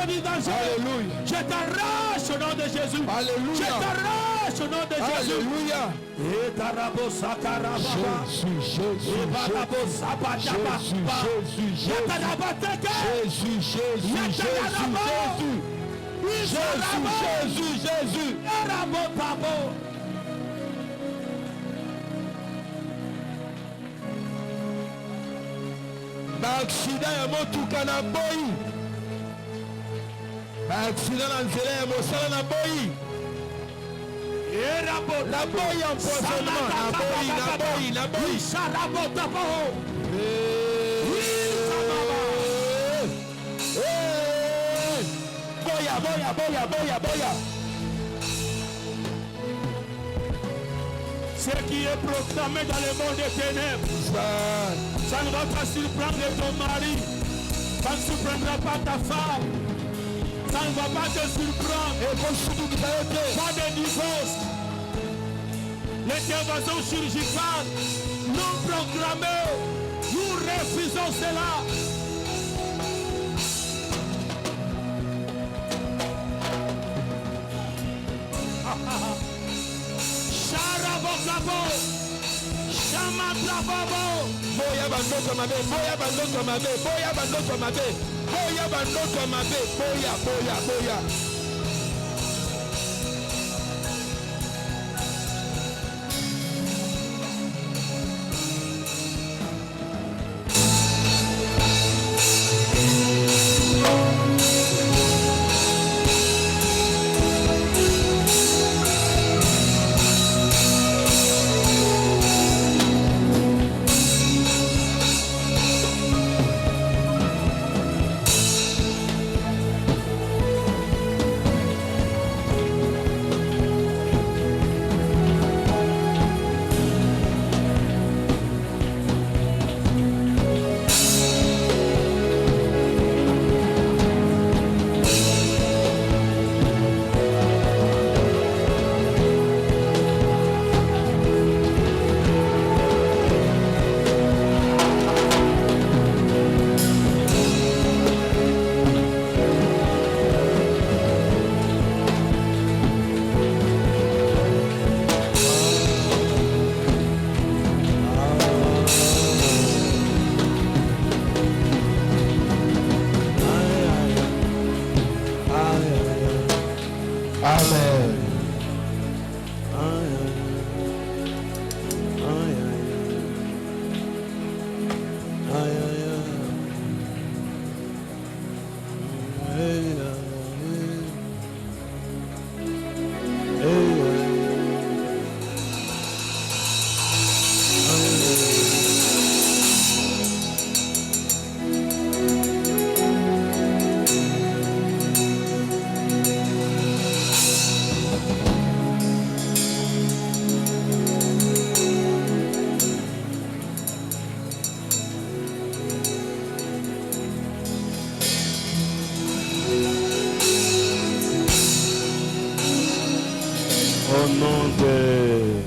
du danger. Je t'arrache au nom de Jésus. Alléluia. Je t'arrache au nom de Jésus. Alléluia. Jésus. Accident ya motuka na boyi. Accident na nzela ya mosala na boyi. La boyi empoisonnement. Na boyi. Boya. Ce qui est proclamé dans le monde des ténèbres, ça ne va pas surprendre ton mari, ça ne surprendra pas ta femme, ça ne va pas te surprendre. Pas de divorce, l'intervention chirurgicale non programmée, nous refusons cela. Boya bandoto mabe. Dieu.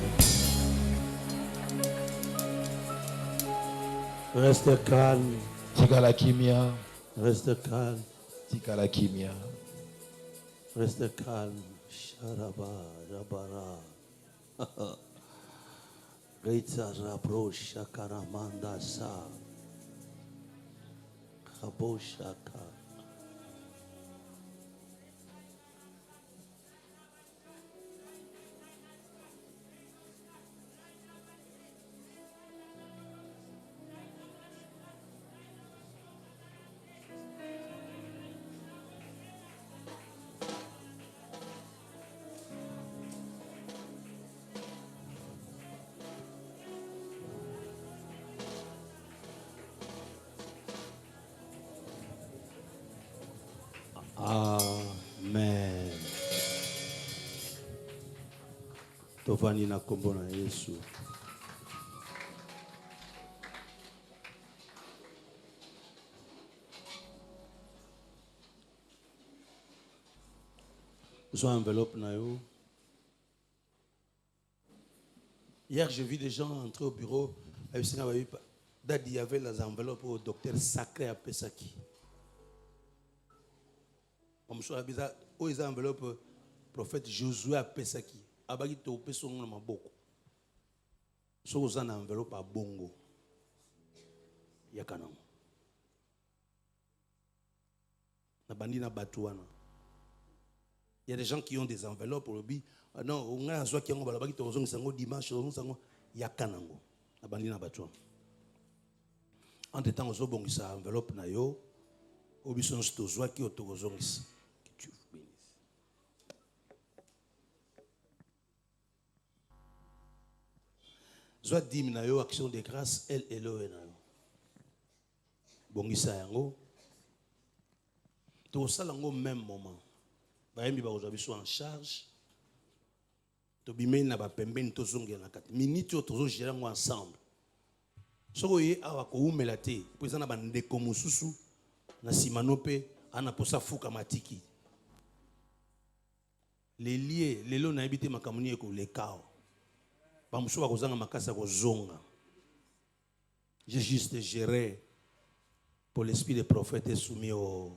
Reste calme. Tikala kimia. Reste calme. Tikala kimia. Reste calme. Sharaba, Rabara. Reitza Rabro Shakaramanda Sa. Rabo Shaka. Amen. Tovani na kombo na Yesu. Besoin enveloppe na yo. Hier, j'ai vu des gens entrer au bureau. Il y avait les enveloppes au docteur Sacré à Pesaki. Comme ça, ils ont enveloppe prophète Josué à Pesaki. Abagi to peso na maboko. So vous en enveloppe à Bongo. Yakanam. Na bandi na batuana. Il y a des gens qui ont des enveloppes pour le bi. Non, on a un soir qui ont balabaki to zong sango dimanche sango yakanango. Na bandi na batuana. Entre temps ozo bongisa enveloppe na yo. Obison sto zwa ki otozongisa. Soit dim na yo action de grâce elle Elohe na yo. Bongisa yango. To salango même moment. Ba yembi ba ozabi so en charge. To bimei na ba pembeni to zonge na kati. Minute to zo gérer ngo ensemble. Soko ye awa ko umela te. Po ezana ba ndeko mususu na simanope ana posa fuka matiki. Les liés, les lots na habité makamuni eko le kao. J'ai juste géré pour l'esprit des prophètes et soumis au.